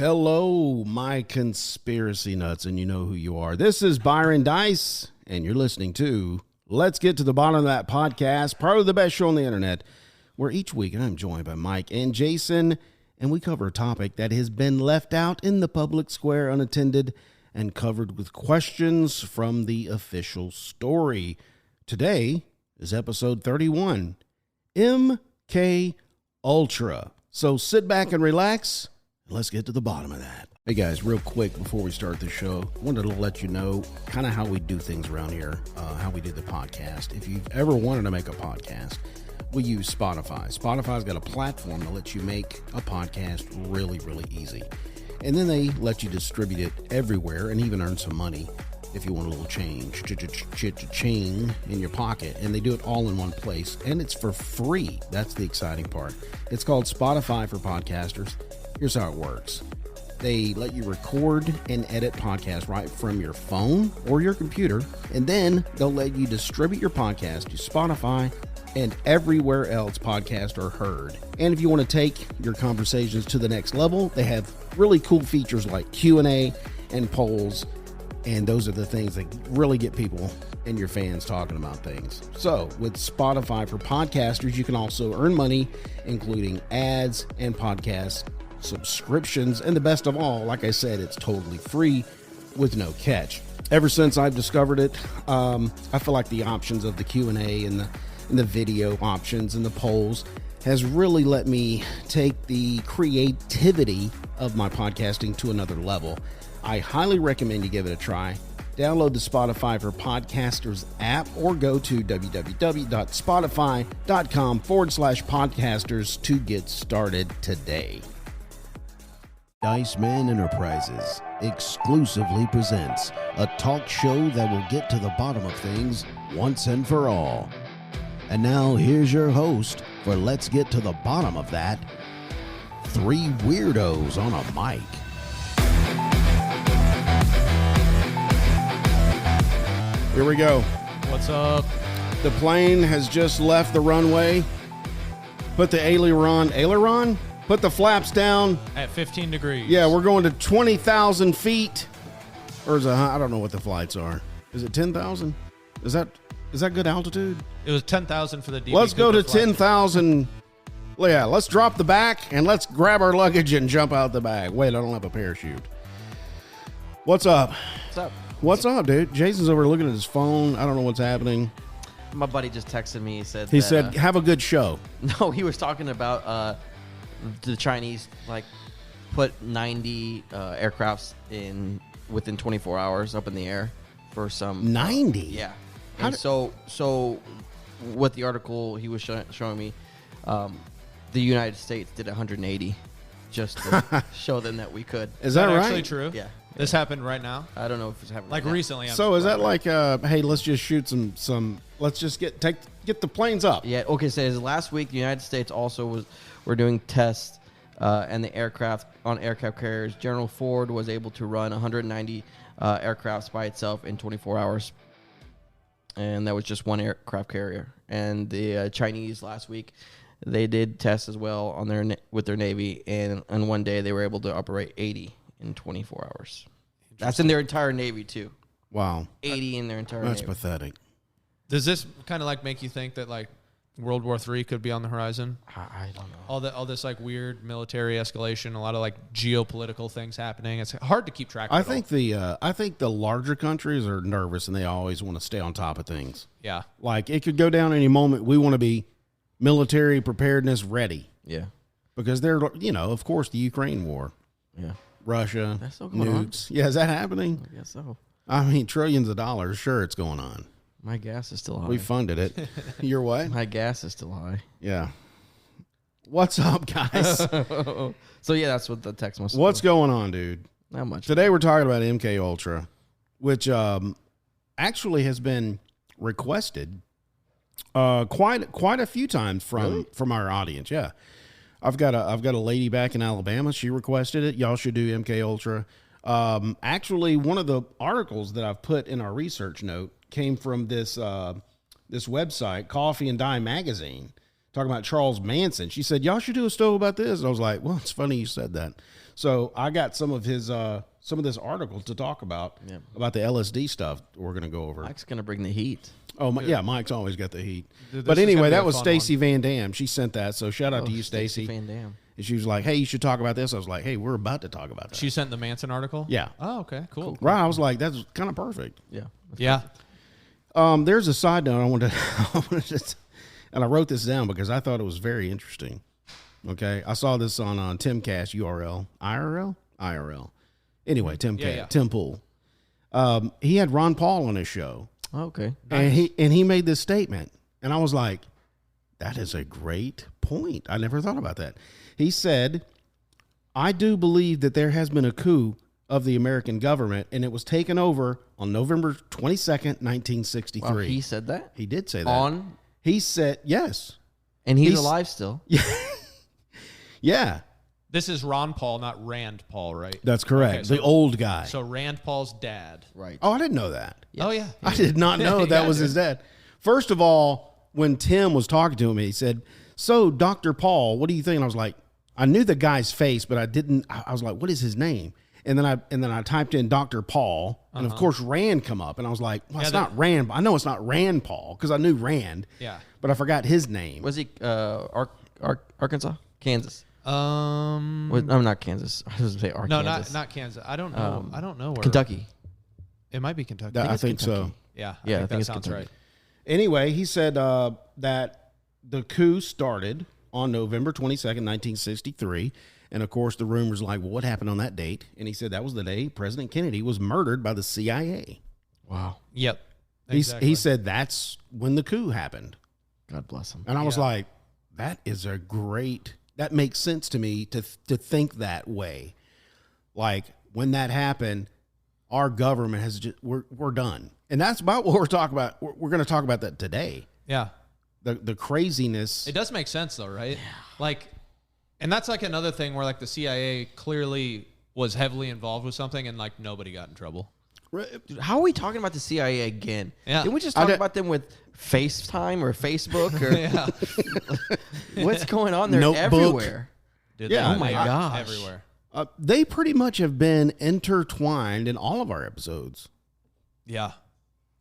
Hello, my conspiracy nuts, and you know who you are. This is Byron Dice, and you're listening to Let's Get to the Bottom of That podcast, probably the best show on the internet, where each week I'm joined by Mike and Jason, and we cover a topic that has been left out in the public square unattended and covered with questions from the official story. Today is episode 31, MKULTRA. So sit back and relax. Let's get to the bottom of that. Hey guys, real quick before we start the show, I wanted to let you know kind of how we do things around here, how we do the podcast. If you've ever wanted to make a podcast, we use Spotify. Spotify's got a platform that lets you make a podcast really, really easy. And then they let you distribute it everywhere and even earn some money if you want a little change, cha-ching in your pocket. And they do it all in one place. And it's for free. That's the exciting part. It's called Spotify for Podcasters. Here's how it works. They let you record and edit podcasts right from your phone or your computer, and then they'll let you distribute your podcast to Spotify and everywhere else podcasts are heard. And if you want to take your conversations to the next level, they have really cool features like Q&A and polls, and those are the things that really get people and your fans talking about things. So with Spotify for Podcasters, you can also earn money, including ads and podcast subscriptions, and the best of all, like I said, it's totally free with no catch. Ever since I've discovered it, I feel like the options of the Q&A and the video options and the polls has really let me take the creativity of my podcasting to another level. I highly recommend you give it a try. Download the Spotify for Podcasters app or go to www.spotify.com/podcasters to get started today. Dice Man Enterprises exclusively presents a talk show that will get to the bottom of things once and for all. And now here's your host for Let's Get to the Bottom of That, three weirdos on a mic. Here we go. What's up? The plane has just left the runway. Put the aileron? Put the flaps down. At 15 degrees. Yeah, we're going to 20,000 feet. Or is it, I don't know what the flights are. Is it 10,000? Is that good altitude? It was 10,000 for the DB. Let's go to 10,000. Yeah, let's drop the back and let's grab our luggage and jump out the back. Wait, I don't have a parachute. What's up? What's up? What's up, dude? Jason's over looking at his phone. I don't know what's happening. My buddy just texted me. He said, have a good show. No, he was talking about the Chinese, put 90 aircrafts in within 24 hours up in the air for some 90. Yeah. And so what the article he was showing me, the United States did 180 just to show them that we could. Is that right? Actually true? Yeah. This happened right now? I don't know if it's happening Like right now. recently. So is that like, hey, let's just shoot some let's just get the planes up. Yeah. Okay. So last week, the United States also were doing tests, and the aircraft carriers. General Ford was able to run 190 aircrafts by itself in 24 hours, and that was just one aircraft carrier. And the Chinese last week, they did tests as well on with their Navy, and on one day they were able to operate 80 in 24 hours. That's in their entire Navy too. Wow. 80 in their entire That's Navy. pathetic. Does this kind of make you think that World War III could be on the horizon? I don't know. All this weird military escalation, a lot of geopolitical things happening. It's hard to keep track of. I think the larger countries are nervous and they always want to stay on top of things. Yeah. It could go down any moment. We want to be military preparedness ready. Yeah. Because they're, of course, the Ukraine war. Yeah. Russia, That's still going nukes. Yeah, is that happening? I guess so. I mean, trillions of dollars. Sure, it's going on. My gas is still high. We funded it. Your what? My gas is still high. Yeah. What's up, guys? So yeah, that's what the text must. What's going on, dude? Not much. Today we're talking about MKUltra, which actually has been requested quite a few times from our audience. Yeah. I've got a lady back in Alabama. She requested it. Y'all should do MKUltra. Actually, one of the articles that I've put in our research note came from this website, Coffee and Dime Magazine, talking about Charles Manson. She said, y'all should do a story about this. And I was like, well, it's funny you said that. So I got some of his some of this article to talk about the LSD stuff we're going to go over. Mike's gonna bring the heat. Oh, Mike's always got the heat. Dude, But this is anyway, gonna be that a was fun Stacy Van Dam. She sent that, so shout out to you, Stacey Stacy. Van Dam. And she was like, "Hey, you should talk about this." I was like, "Hey, we're about to talk about that." She sent the Manson article? Yeah. Oh, okay, cool. Right. I was like, "That's kind of perfect." Yeah. Yeah. There's a side note I wanted to, and I wrote this down because I thought it was very interesting. Okay, I saw this on Timcast IRL. Anyway, Timcast, yeah. Tim Pool. He had Ron Paul on his show, Okay. and he made this statement, and I was like, "That is a great point. I never thought about that." He said, "I do believe that there has been a coup of the American government, and it was taken over on November 22nd, 1963." Wow, he said that He did say that. on, He said, yes. and he's He's- alive still. Yeah, This is Ron Paul, not Rand Paul, right? that's correct. Okay, so- the old guy. So Rand Paul's dad. Right. Oh, I didn't know that. Oh, yeah. I did not know that Yeah, was dude. his dad. First of all, when Tim was talking to him, he said, "So, Dr. Paul, what do you think?" And I was like, I knew the guy's face, but I was like, what is his name? And then I typed in Dr. Paul, and of course Rand come up, and I was like, well, it's not Rand. I know it's not Rand Paul because I knew Rand. Yeah. But I forgot his name. Was he Arkansas? Kansas? Um, I'm not Kansas. I was going to say no, Arkansas. not Kansas. I don't know. I don't know where. Kentucky. It might be Kentucky. I think so. Kentucky. Yeah. Yeah, I I think think that it's sounds Kentucky. right. Anyway, he said that the coup started on November 22nd, 1963. And of course, the rumors like, well, what happened on that date? And he said that was the day President Kennedy was murdered by the CIA. Wow. Yep. He Exactly. said that's when the coup happened. God bless him. And I was Yeah. like, that makes sense to me to think that way. Like when that happened, our government has just, we're done. And that's about what we're talking about. We're going to talk about that today. Yeah. The craziness. It does make sense though, right? Like, and that's like another thing where like the CIA clearly was heavily involved with something and like nobody got in trouble. Dude, how are we talking about the CIA again? Yeah. Didn't we just talk about them with FaceTime or Facebook? Or Yeah. what's going on? They're Notebook. everywhere. Dude, Yeah. they Oh my are gosh. everywhere. They pretty much have been intertwined in all of our episodes, Yeah.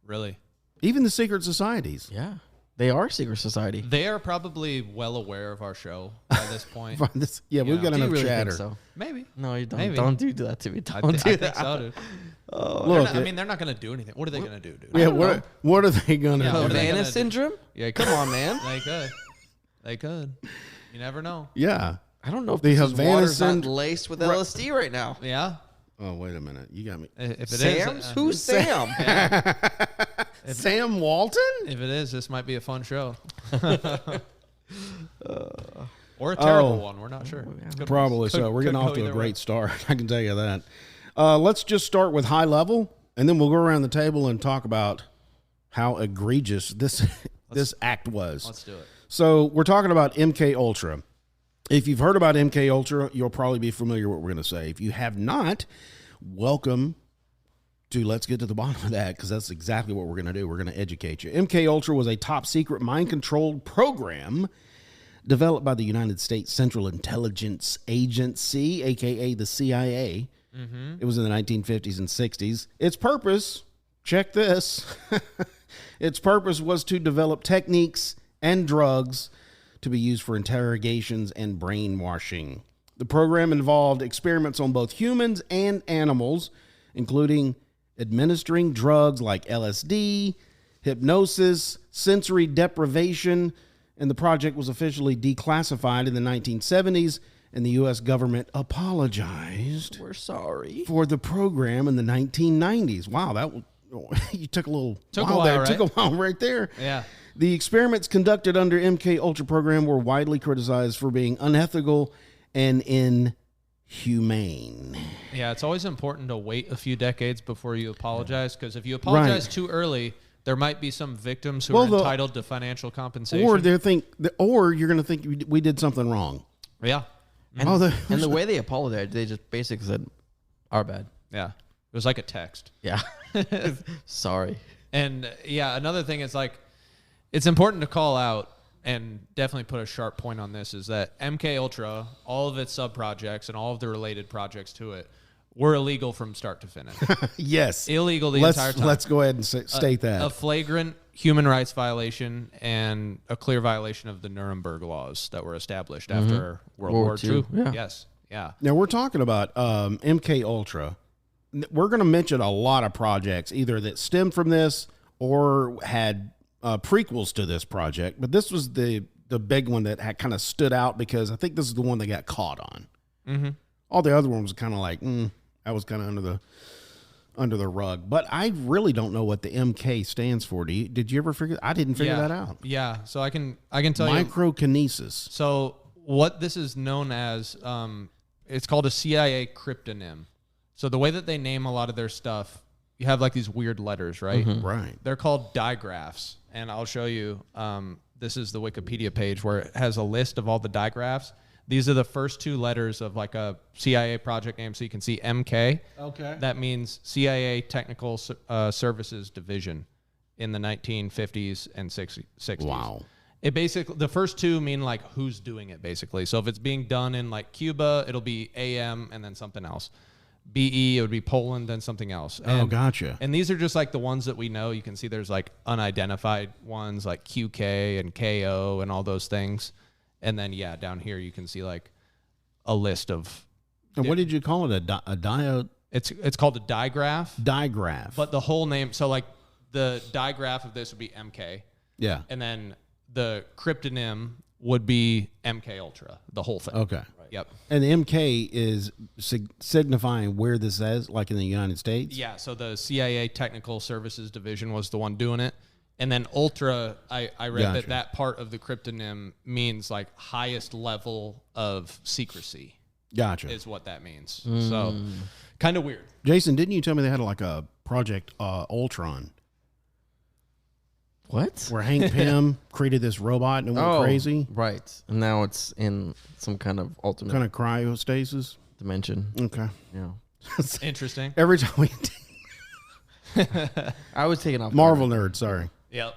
Really. even the secret societies. Yeah. They are secret society. They are probably well aware of our show by this point. Yeah, we've got Do you enough really chatter. think so? Maybe. No, you don't. Maybe. Don't do that to me. I, Don't th- do I that. think so, dude. Look, I mean, they're not going to do anything. What are they going to do, dude? yeah, what are they gonna Yeah, do? what are they Havana gonna do? syndrome? Yeah, Come on, man. They could. They could. You never know. Yeah. I don't know if The this Havana water's not syndrome- laced with LSD right now. Yeah. Oh, wait a minute. You got me. If it Sam's? is, Who's Sam? Sam Walton? if it is, this might be a fun show. Or a terrible one. We're not sure. Could- Probably could- so. We're could getting go off to a either great way. start. I can tell you that. Let's just start with high level, and then we'll go around the table and talk about how egregious this act was. Let's do it. So we're talking about MKUltra. If you've heard about MKUltra, you'll probably be familiar with what we're going to say. If you have not, welcome to Let's Get to the Bottom of that, because that's exactly what we're going to do. We're going to educate you. MKUltra was a top secret mind-controlled program developed by the United States Central Intelligence Agency, a.k.a. the CIA. It was in the 1950s and 60s. Its purpose, check this, its purpose was to develop techniques and drugs to be used for interrogations and brainwashing. The program involved experiments on both humans and animals, including administering drugs like LSD, hypnosis, sensory deprivation, and the project was officially declassified in the 1970s, and the U.S. government apologized We're sorry. for the program in the 1990s. Wow, that was, you took a little Took a while while, there. right? Took a while right there. Yeah. The experiments conducted under MKUltra program were widely criticized for being unethical and inhumane. Yeah, it's always important to wait a few decades before you apologize, because if you apologize too early, there might be some victims who are entitled to financial compensation. Or you're going to think we did something wrong. Yeah. And, Oh, and the way they apologized, they just basically said, "Our bad." Yeah. It was like a text. Yeah. Sorry. And yeah, another thing is like, it's important to call out and definitely put a sharp point on this, is that MKUltra, all of its sub-projects and all of the related projects to it, were illegal from start to finish. Yes. Illegal the entire time. Let's go ahead and state that. A flagrant human rights violation and a clear violation of the Nuremberg laws that were established after World War II. Yeah. Yes. Yeah. Now, we're talking about MKUltra. We're going to mention a lot of projects, either that stemmed from this or had prequels to this project. But this was the big one that had kind of stood out because I think this is the one they got caught on. Mm-hmm. All the other ones were kind of like, that was kind of under the rug. But I really don't know what the MK stands for. Did you ever figure? I didn't figure that out. Yeah. So I can tell you. Microkinesis. So what this is known as, it's called a CIA cryptonym. So the way that they name a lot of their stuff, you have like these weird letters, right? Mm-hmm. Right. They're called digraphs, and I'll show you. This is the Wikipedia page where it has a list of all the digraphs. These are the first two letters of like a CIA project name. So you can see MK. Okay. That means CIA Technical Services Division in the 1950s and 60s. Wow. It basically, the first two mean like who's doing it basically. So if it's being done in like Cuba, it'll be AM and then something else. BE, it would be Poland, then something else. Oh, gotcha. And these are just like the ones that we know. You can see there's like unidentified ones like QK and KO and all those things. And then, yeah, down here you can see like a list of. And what did you call it? A diode? It's called a digraph. Digraph. But the whole name, so like the digraph of this would be MK. Yeah. And then the cryptonym would be MKUltra, the whole thing. Okay. Right. Yep. And the MK is signifying where this is, like in the United States? Yeah, so the CIA Technical Services Division was the one doing it. And then Ultra, I read Gotcha. that part of the cryptonym means like highest level of secrecy. Gotcha. Is what that means. So kind of weird. Jason, didn't you tell me they had like a Project Ultron? What? Where Hank Pym created this robot and it went crazy? Right. And now it's in some kind of ultimate Kind of cryostasis? dimension. Okay. Yeah. Interesting. Every time we... I was taking off. Marvel nerd, sorry. Yep.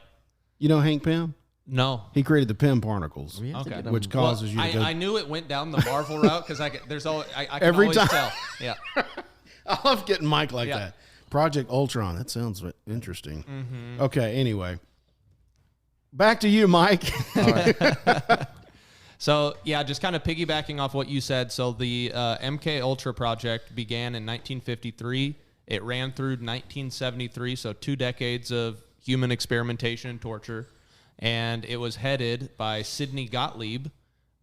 You know Hank Pym? No. He created the Pym particles, We have to Okay. get 'em- which causes you to go... I knew it went down the Marvel route because there's always I can Every always time. tell. Yeah. I love getting Mike like Yeah. that. Project Ultron. That sounds interesting. Mm-hmm. Okay, anyway. Back to you, Mike. So, yeah, just kind of piggybacking off what you said. So the MKUltra project began in 1953. It ran through 1973, so 2 decades of human experimentation and torture. And it was headed by Sidney Gottlieb,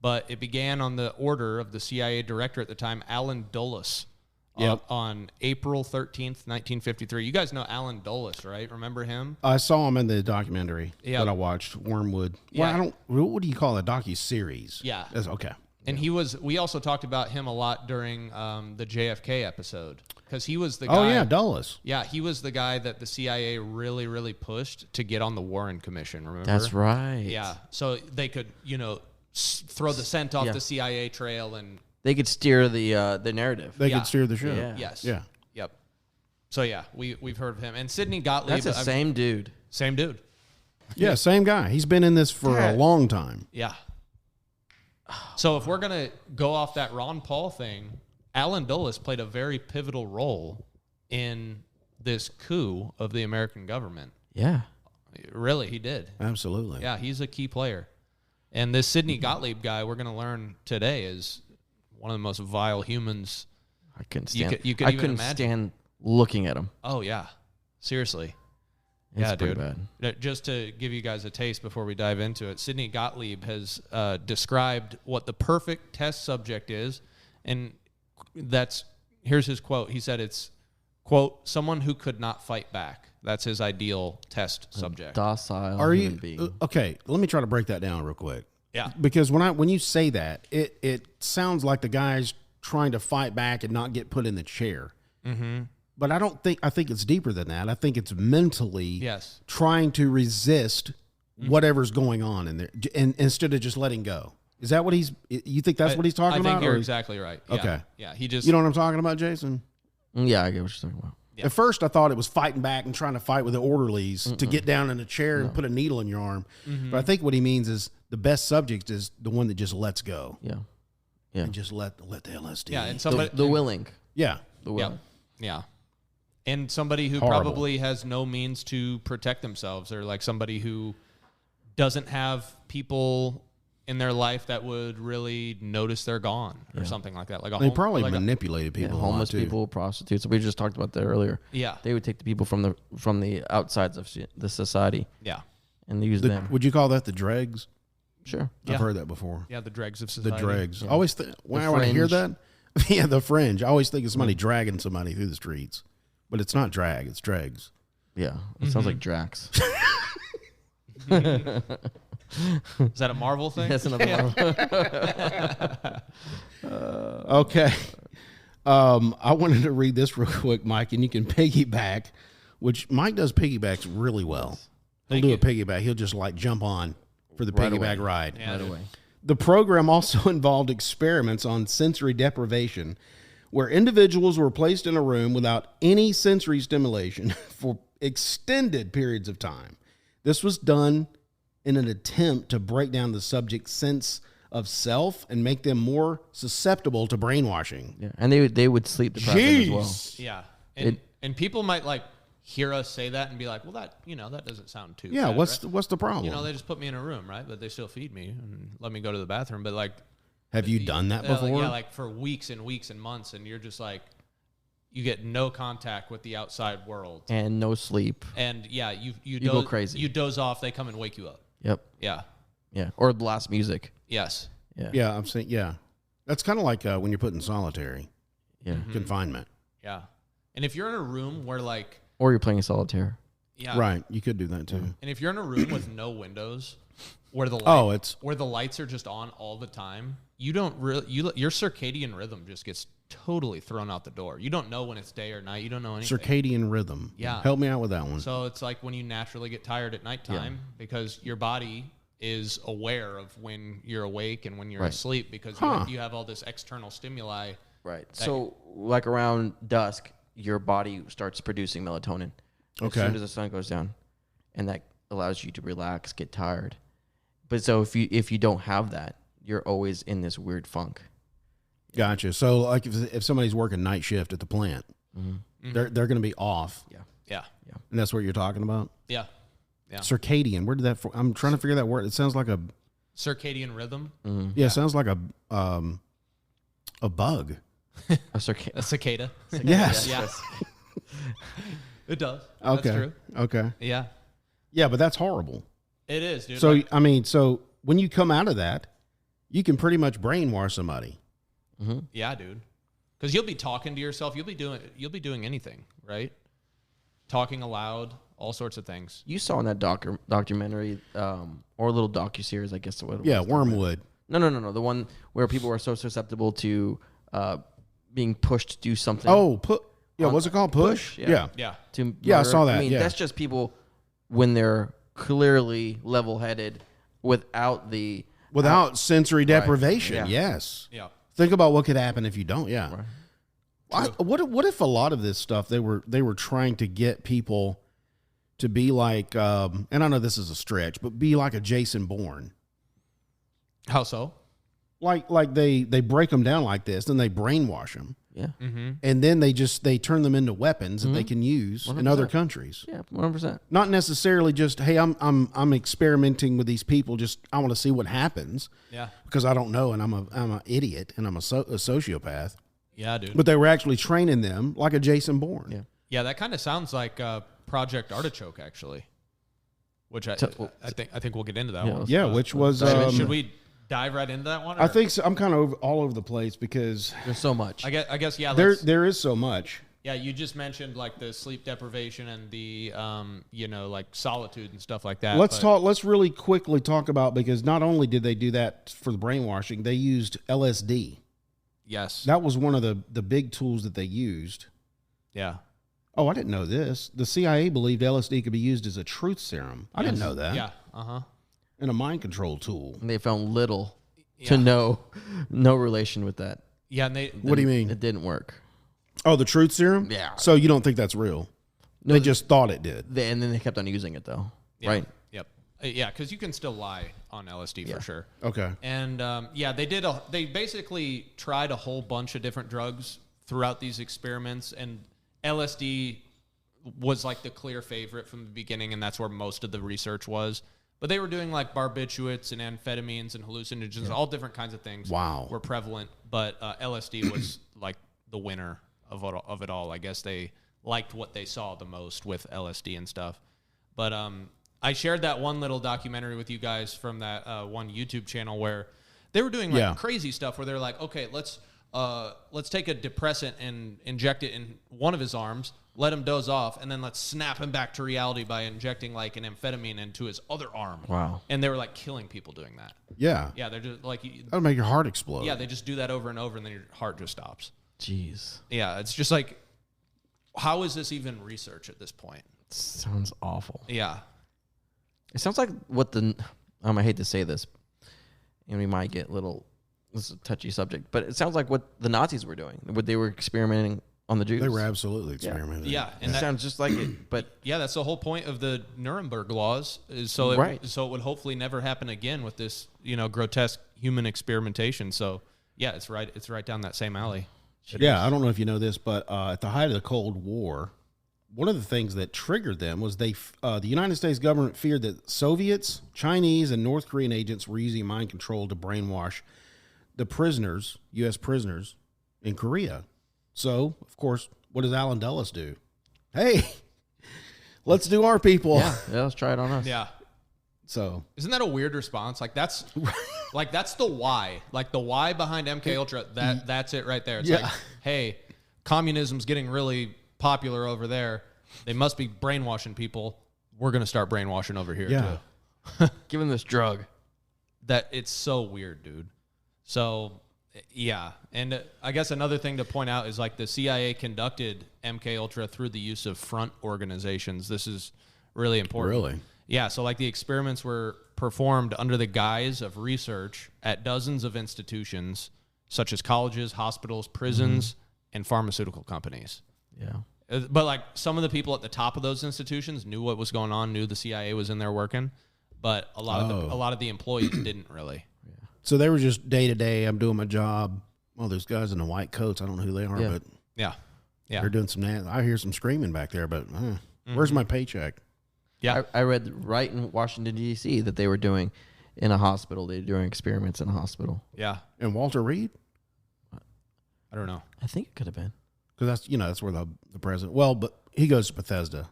but it began on the order of the CIA director at the time, Alan Dulles, on April 13th, 1953. You guys know Alan Dulles, right? Remember him? I saw him in the documentary that I watched, Wormwood. Yeah. Well, what do you call it? A docu-series? Yeah. That's okay. And we also talked about him a lot during the JFK episode because he was the guy. Oh, yeah, Dulles. Yeah, he was the guy that the CIA really, really pushed to get on the Warren Commission, remember? That's right. Yeah, so they could, throw the scent off the CIA trail and... They could steer the narrative. They could steer the show. Yeah. Yes. Yeah. Yep. So, yeah, we've heard of him. And Sidney Gottlieb... That's the same dude. Same dude. Yeah, same guy. He's been in this for a long time. Yeah. So if we're going to go off that Ron Paul thing, Alan Dulles played a very pivotal role in this coup of the American government. Yeah. Really, he did. Absolutely. Yeah, he's a key player. And this Sidney Gottlieb guy we're going to learn today is one of the most vile humans. I couldn't stand. You could I even couldn't imagine. stand looking at him. Oh, yeah. Seriously. It's pretty dude. bad. Just to give you guys a taste before we dive into it, Sidney Gottlieb has described what the perfect test subject is, and here's his quote. He said it's, quote, someone who could not fight back. That's his ideal test subject. Docile Are human you being. okay? Let me try to break that down real quick. Yeah. Because when you say that, it sounds like the guy's trying to fight back and not get put in the chair. Mm-hmm. But I think it's deeper than that. I think it's mentally trying to resist whatever's going on in there, and instead of just letting go. Is that what you think that's what he's talking about? I think you're exactly right. Yeah. Okay. Yeah. He just, you know what I'm talking about, Jason? Yeah, I get what you're talking about. At first, I thought it was fighting back and trying to fight with the orderlies to get down in a chair and put a needle in your arm. But I think what he means is the best subject is the one that just lets go. Yeah. And just let the LSD. Yeah, and somebody The willing. Yeah. The willing. Yeah. And somebody who Horrible. probably has no means to protect themselves, or like somebody who doesn't have people in their life that would really notice they're gone or something like that. Like They probably manipulated people. Yeah, homeless a lot, too. people, prostitutes. We just talked about that earlier. Yeah. They would take the people from the outsides of the society Yeah. and use them. Would you call that the dregs? Sure. Yeah. I've heard that before. Yeah, the dregs of The society. dregs. I always when I hear that, yeah, the fringe. I always think of somebody dragging somebody through the streets, but it's not drag; it's dregs. Yeah. It sounds like Drax. Is that a Marvel thing? That's another one. Okay. I wanted to read this real quick, Mike, and you can piggyback, which Mike does piggybacks really well. He'll do a piggyback. He'll just like jump on for the piggyback ride. Yeah, Right away. The program also involved experiments on sensory deprivation, where individuals were placed in a room without any sensory stimulation for extended periods of time. This was done in an attempt to break down the subject's sense of self and make them more susceptible to brainwashing. Yeah. And they would sleep deprive them as well. Yeah. And people might like hear us say that and be like, well, that doesn't sound too Yeah, bad, what's right? the problem? They just put me in a room, right? But they still feed me and let me go to the bathroom. But like, Have you done that before? Yeah, like for weeks and weeks and months, and you're just like, you get no contact with the outside world. And no sleep. And yeah, you go crazy. You doze off, they come and wake you up. Yep. Yeah. Yeah. Or blast music. Yes. Yeah. Yeah, I'm saying, yeah. That's kind of like when you're put in solitary Yeah. confinement. Yeah. And if you're in a room where like, Or you're playing solitaire. yeah, Right, you could do that too. And if you're in a room with no windows, where the where the lights are just on all the time, you don't really your circadian rhythm just gets totally thrown out the door. You don't know when it's day or night. You don't know anything. Circadian rhythm. Yeah. Help me out with that one. So it's like when you naturally get tired at nighttime because your body is aware of when you're awake and when you're asleep because you have all this external stimuli. Right. So like around dusk, your body starts producing melatonin. As soon as the sun goes down. And that allows you to relax, get tired. But so if you don't have that, you're always in this weird funk. Gotcha. So like if somebody's working night shift at the plant, they're going to be off. Yeah. Yeah. And that's what you're talking about? Yeah. Yeah. Circadian. Where did that I'm trying to figure that word. It sounds like a Circadian rhythm. Yeah, it sounds like a bug. A circadian. A cicada. Yes. Yeah. It does. Okay. That's true. Okay. Yeah. Yeah, but that's horrible. It is, dude. So Like, I mean, so when you come out of that, you can pretty much brainwash somebody. yeah, dude. Because you'll be talking to yourself. You'll be doing anything, right? Talking aloud, all sorts of things. You saw in that documentary or a little docuseries, I guess. What it Yeah, was. Wormwood. No. The one where people are so susceptible to being pushed to do something. Oh, what's it called? Push? Yeah. Yeah. To Yeah, I murder. saw that, I mean, yeah. that's just people when they're clearly level-headed without sensory deprivation. Yeah. Yes. Yeah. Think about what could happen if you don't. Yeah. What if a lot of this stuff they were trying to get people to be like, and I know this is a stretch, but be like a Jason Bourne. How so? Like they break them down like this, then they brainwash them, Yeah. and then they turn them into weapons that they can use in other 100%. countries. Yeah, 100%. Not necessarily just, hey, I'm experimenting with these people. Just I want to see what happens. Yeah. Because I don't know, and I'm an idiot, and I'm a sociopath. Yeah, dude. But they were actually training them like a Jason Bourne. Yeah. Yeah, that kind of sounds like Project Artichoke, actually. Which I think we'll get into that one. Yeah, which was. Should we dive right into that one? I think so. I'm kind of all over the place because There's so much. I guess yeah. there is so much. Yeah, you just mentioned like the sleep deprivation and the like solitude and stuff like that. Let's really quickly talk about, because not only did they do that for the brainwashing, they used LSD. Yes. That was one of the big tools that they used. Yeah. Oh, I didn't know this. The CIA believed LSD could be used as a truth serum. I didn't know that. Yeah. Uh-huh. And a mind control tool. And they found little to no relation with that. Yeah, and What do you mean? It didn't work. Oh, the truth serum? Yeah. So you don't think that's real? No, They just thought it did. and then they kept on using it though, right? Yep. Yeah, because you can still lie on LSD for sure. Okay. And they basically tried a whole bunch of different drugs throughout these experiments, and LSD was like the clear favorite from the beginning, and that's where most of the research was. But they were doing like barbiturates and amphetamines and hallucinogens, all different kinds of things. Wow. Were prevalent, but LSD was like the winner of it all. I guess they liked what they saw the most with LSD and stuff. But I shared that one little documentary with you guys from that one YouTube channel where they were doing like crazy stuff where they're like, okay, let's take a depressant and inject it in one of his arms, let him doze off, and then let's snap him back to reality by injecting like an amphetamine into his other arm. Wow. And they were like killing people doing that. Yeah. Yeah, they're just like, That'll make your heart explode. yeah, they just do that over and over, and then your heart just stops. Jeez. Yeah, it's just like, how is this even research at this point? Sounds awful. Yeah. It sounds like what I hate to say this, and we might get this is a touchy subject, but it sounds like what the Nazis were doing, what they were experimenting on the Jews. They were absolutely experimenting. Yeah, And that sounds just like it, but yeah, that's the whole point of the Nuremberg laws, is so it would hopefully never happen again with this, grotesque human experimentation. So yeah, it's right down that same alley. Yeah, I don't know if you know this, but at the height of the Cold War, one of the things that triggered them was the United States government feared that Soviets, Chinese, and North Korean agents were using mind control to brainwash the prisoners, U.S. prisoners, in Korea. So, of course, what does Alan Dulles do? Hey, let's do our people. yeah, let's try it on us. Yeah. So, Isn't that a weird response? Like that's the why. Like the why behind MKUltra, that's it right there. It's like, hey, communism's getting really popular over there. They must be brainwashing people. We're going to start brainwashing over here too. Give them this drug. That it's so weird, dude. So, yeah. And I guess another thing to point out is like the CIA conducted MKUltra through the use of front organizations. This is really important. really? Yeah, so like the experiments were performed under the guise of research at dozens of institutions, such as colleges, hospitals, prisons, and pharmaceutical companies. Yeah. But like some of the people at the top of those institutions knew what was going on, knew the CIA was in there working, but a lot of the employees didn't really. So they were just day to day. I'm doing my job. Well, there's guys in the white coats. I don't know who they are, but Yeah. they're doing some. I hear some screaming back there, but where's my paycheck? Yeah. I read right in Washington, D.C. that they were doing in a hospital. They were doing experiments in a hospital. Yeah. And Walter Reed? I don't know. I think it could have been. Because that's where the president. Well, but he goes to Bethesda,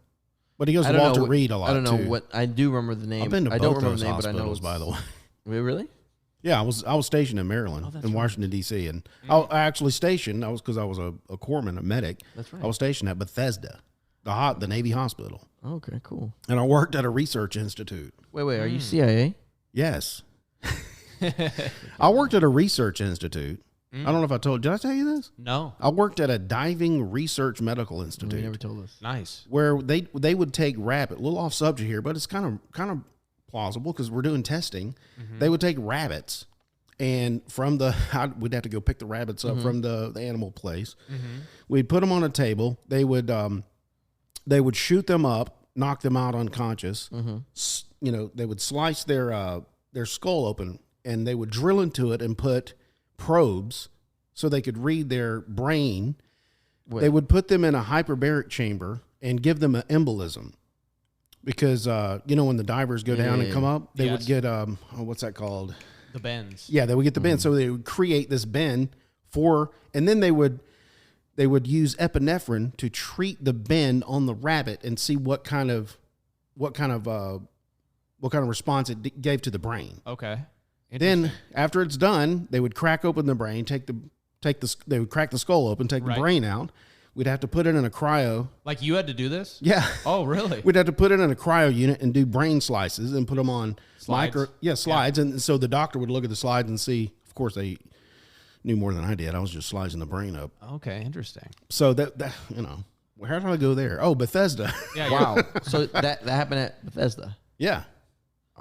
but he goes I to don't Walter know Reed a lot. I don't know too. what. I do remember the name. I've been to I both don't remember those the name, but I know hospitals, by the way. Wait, really? Yeah, I was stationed in Maryland, in Washington D.C., and I actually stationed. Because I was a corpsman, a medic. That's right. I was stationed at Bethesda, the Navy hospital, Okay, cool. and I worked at a research institute. Wait. Are you CIA? Yes, I worked at a research institute. I don't know if I told. Did I tell you this? No. I worked at a diving research medical You institute. never told us. Nice. Where they would take rabbit, a little off subject here, but it's kind of plausible because we're doing testing. They would take rabbits, and we'd have to go pick the rabbits up from the animal place. We'd put them on a table. They would shoot them up, knock them out unconscious. They would slice their skull open, and they would drill into it and put probes so they could read their brain. Wait. They would put them in a hyperbaric chamber and give them an embolism because when the divers go down and come up, they would get what's that called? The bends. Yeah, they would get the bend. So they would create this bend and then they would use epinephrine to treat the bend on the rabbit and see what kind of response it gave to the brain. Okay. Then after it's done, they would crack open the brain, they would crack the skull open, take the brain out. We'd have to put it in a cryo. Like you had to do this? Yeah. Oh, really? We'd have to put it in a cryo unit and do brain slices and put them on Slides? slides. And so the doctor would look at the slides and see, of course, they knew more than I did. I was just slicing the brain up. Okay, interesting. So that how did I go there? Oh, Bethesda. Yeah. Wow. So that happened at Bethesda. Yeah.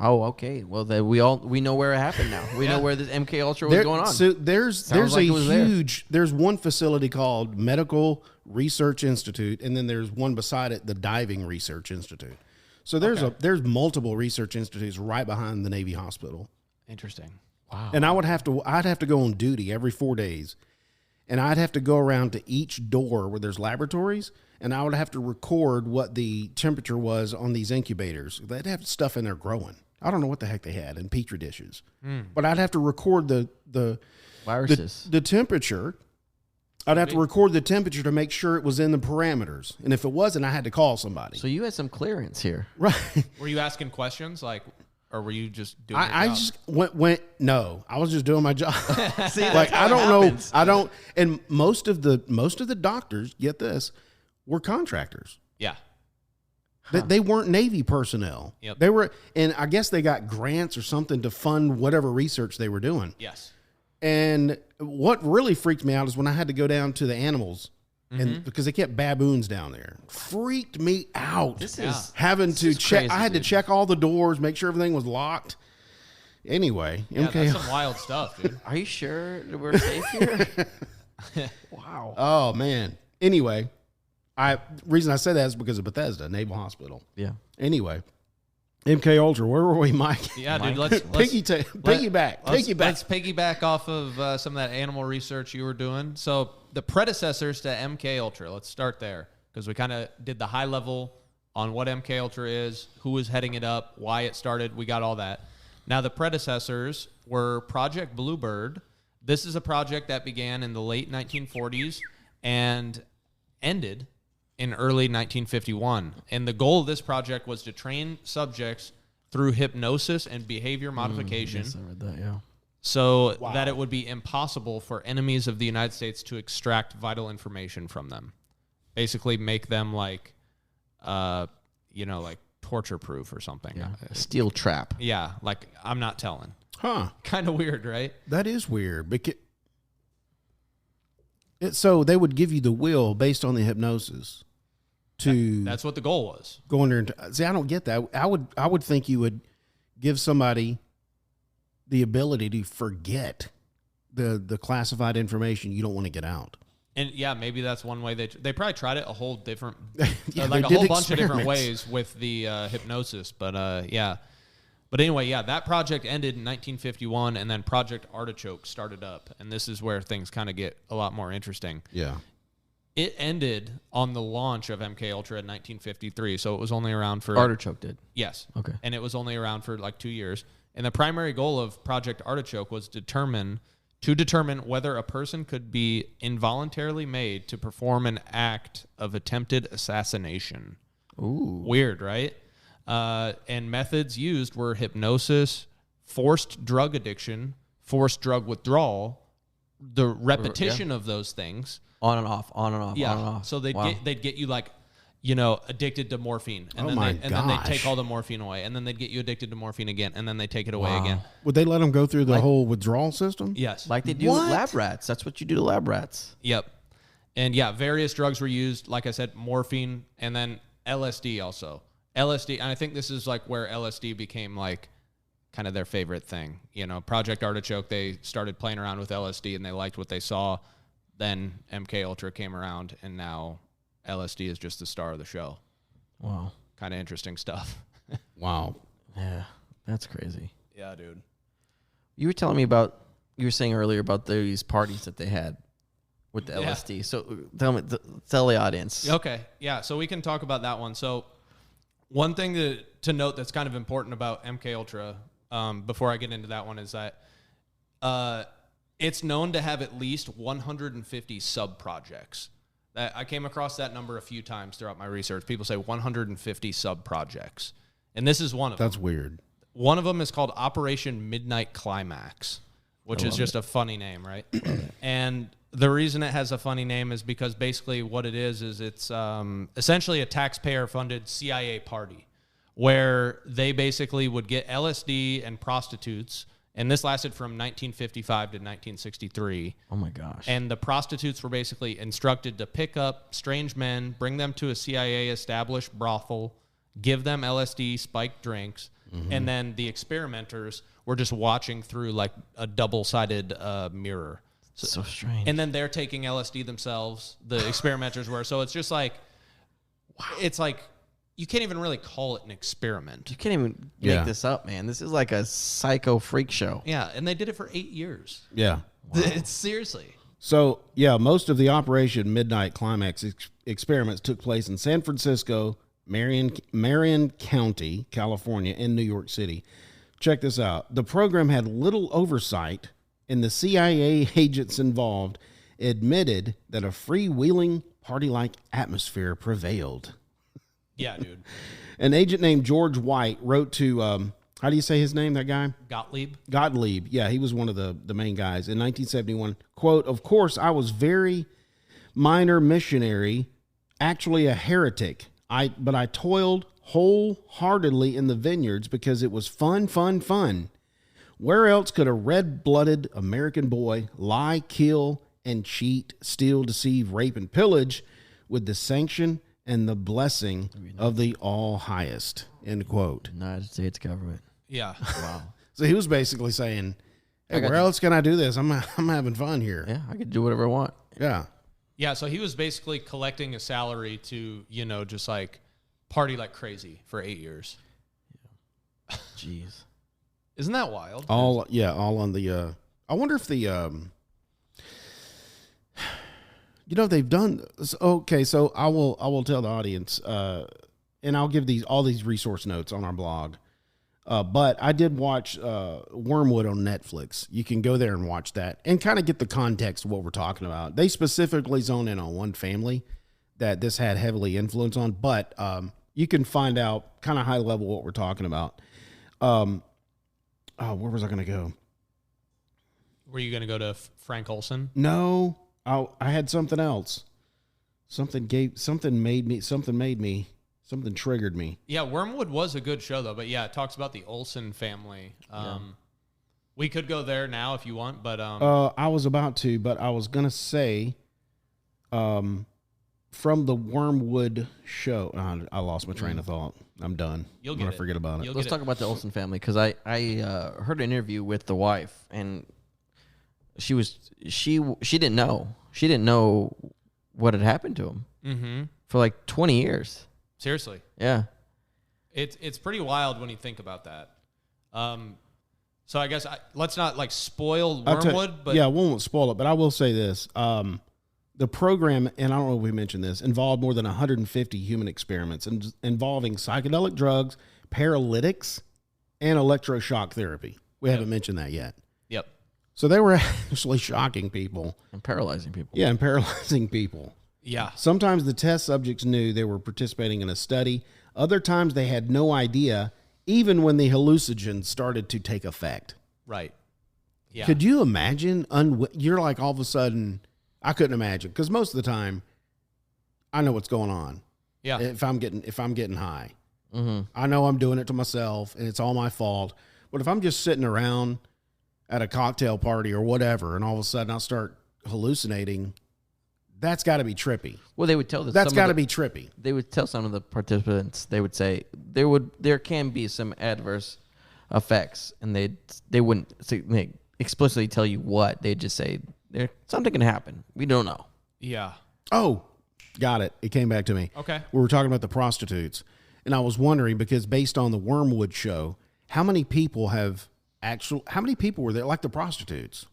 Oh, okay. Well, then we know where it happened now. We know where this MKUltra was going on. So there's like it was there's one facility called Medical Research Institute, and then there's one beside it, the Diving Research Institute. So there's multiple research institutes right behind the Navy hospital. Interesting. Wow. And I'd have to go on duty every 4 days, and I'd have to go around to each door where there's laboratories, and I would have to record what the temperature was on these incubators. They'd have stuff in there growing. I don't know what the heck they had in Petri dishes, but I'd have to record the Viruses. the temperature. I'd have to record the temperature to make sure it was in the parameters, and if it wasn't, I had to call somebody. So you had some clearance here, right? Were you asking questions like? Or were you just doing your I job? just no, I was just doing my job. See, like I don't know, I don't. And most of the doctors, get this, were contractors. Yeah. They weren't Navy personnel. Yep. They were, and I guess they got grants or something to fund whatever research they were doing. Yes. And what really freaked me out is when I had to go down to the animals. And because they kept baboons down there, freaked me out. This is having to check. crazy, I had to check all the doors, make sure everything was locked. Anyway, Yeah, MK. that's some wild stuff, dude. Are you sure that we're safe here? Wow. Oh man. Anyway, reason I say that is because of Bethesda Naval Hospital. Yeah. Anyway, MK Ultra. Where were we, Mike? Yeah, dude. Let's piggyback. Let's piggyback off of some of that animal research you were doing. So the predecessors to MK Ultra. Let's start there because we kind of did the high level on what MK Ultra is, who was heading it up, why it started. We got all that. Now the predecessors were Project Bluebird. This is a project that began in the late 1940s and ended in early 1951. And the goal of this project was to train subjects through hypnosis and behavior modification. Yes, I read that, yeah. So that it would be impossible for enemies of the United States to extract vital information from them. Basically make them like torture proof or something. Yeah. A steel trap. Yeah, like I'm not telling. Huh. Kind of weird, right? That is weird. So they would give you the will based on the hypnosis to That's what the goal was. go in there and see. I don't get that. I would think you would give somebody the ability to forget the classified information you don't want to get out. And yeah, maybe that's one way they probably tried it a whole different, Yeah, like a they whole did bunch of different experiments. ways with the hypnosis. But yeah. But anyway, yeah, that project ended in 1951, and then Project Artichoke started up, and this is where things kind of get a lot more interesting. Yeah. It ended on the launch of MK Ultra in 1953, so it was only around for Artichoke did. Yes. Okay. And it was only around for like 2 years. And the primary goal of Project Artichoke was to determine whether a person could be involuntarily made to perform an act of attempted assassination. Ooh. Weird, right? And methods used were hypnosis, forced drug addiction, forced drug withdrawal, the repetition of those things. On and off, on and off, Yeah. on and off. So they'd get you like, addicted to morphine. And Oh then my and then they'd gosh. take all the morphine away. And then they'd get you addicted to morphine again. And then they take it away again. Would they let them go through the whole withdrawal system? Yes. Like they do What? lab rats. That's what you do to lab rats. Yep. And yeah, various drugs were used. Like I said, morphine and then LSD also. LSD, and I think this is like where LSD became like kind of their favorite thing. Project Artichoke, they started playing around with LSD and they liked what they saw. Then MK Ultra came around and now LSD is just the star of the show. Wow. Kind of interesting stuff. Wow. Yeah, that's crazy. Yeah, dude. You were telling me you were saying earlier about these parties that they had with the Yeah. LSD. So tell the audience. Okay. Yeah, so we can talk about that one. So one thing to note that's kind of important about MK Ultra, before I get into that one, is that it's known to have at least 150 sub-projects. I came across that number a few times throughout my research. People say 150 sub-projects. And this is one of them. That's weird. One of them is called Operation Midnight Climax, which is just a funny name, right? And the reason it has a funny name is because basically what it is it's essentially a taxpayer-funded CIA party where they basically would get LSD and prostitutes, and this lasted from 1955 to 1963. Oh, my gosh. And the prostitutes were basically instructed to pick up strange men, bring them to a CIA-established brothel, give them LSD spiked drinks, and then the experimenters were just watching through like a double-sided mirror. So strange. And then they're taking LSD themselves. The experimenters were. So it's just like, it's like, you can't even really call it an experiment. You can't even make this up, man. This is like a psycho freak show. Yeah, and they did it for 8 years. Yeah. Wow. It's seriously. So, yeah, most of the Operation Midnight Climax experiments took place in San Francisco, Marion County, California, and New York City. Check this out. The program had little oversight, and the CIA agents involved admitted that a freewheeling party-like atmosphere prevailed. Yeah, dude. An agent named George White wrote to, how do you say his name, that guy? Gottlieb. Yeah, he was one of the main guys. In 1971, quote, "Of course, I was very minor missionary, actually a heretic. But I toiled wholeheartedly in the vineyards because it was fun. Where else could a red-blooded American boy lie, kill, and cheat, steal, deceive, rape, and pillage with the sanction and the blessing of the All-Highest," end quote. United States government. Yeah. Wow. So he was basically saying, hey, where else can I do this? I'm having fun here. Yeah, I could do whatever I want. Yeah. Yeah, so he was basically collecting a salary to, just like party like crazy for 8 years. Jeez. Isn't that wild? All on the, I wonder if the, they've done, okay, so I will tell the audience, and I'll give all these resource notes on our blog. But I did watch Wormwood on Netflix. You can go there and watch that and kind of get the context of what we're talking about. They specifically zone in on one family that this had heavily influence on, but you can find out kind of high level what we're talking about. Where was I going to go? Were you going to go to Frank Olson? No, I had something else. Something triggered me. Yeah, Wormwood was a good show, though. But yeah, it talks about the Olsen family. We could go there now if you want, but I was about to, but I was gonna say, from the Wormwood show, I lost my train of thought. I'm done. You'll I'm get gonna forget about it. Let's talk about the Olsen family, because I heard an interview with the wife, and she didn't know what had happened to him for like 20 years. Seriously. Yeah. It's pretty wild when you think about that. So I guess let's not like spoil Wormwood, but yeah, we won't spoil it. But I will say this: the program, and I don't know if we mentioned this, involved more than 150 human experiments involving psychedelic drugs, paralytics, and electroshock therapy. We haven't mentioned that yet. Yep. So they were actually shocking people and paralyzing people. Yeah, and paralyzing people. Yeah. Sometimes the test subjects knew they were participating in a study. Other times they had no idea, even when the hallucinogens started to take effect. Right. Yeah. Could you imagine? You're like all of a sudden, I couldn't imagine, because most of the time, I know what's going on. Yeah. If I'm getting high, I know I'm doing it to myself, and it's all my fault. But if I'm just sitting around at a cocktail party or whatever, and all of a sudden I'll start hallucinating, that's got to be trippy. Well, they would tell this. That's got to be trippy. They would tell some of the participants. They would say there can be some adverse effects, and they wouldn't explicitly tell you what. They'd just say something can happen. We don't know. Yeah. Oh, got it. It came back to me. Okay. We were talking about the prostitutes, and I was wondering, because based on the Wormwood show, how many people were there, like the prostitutes?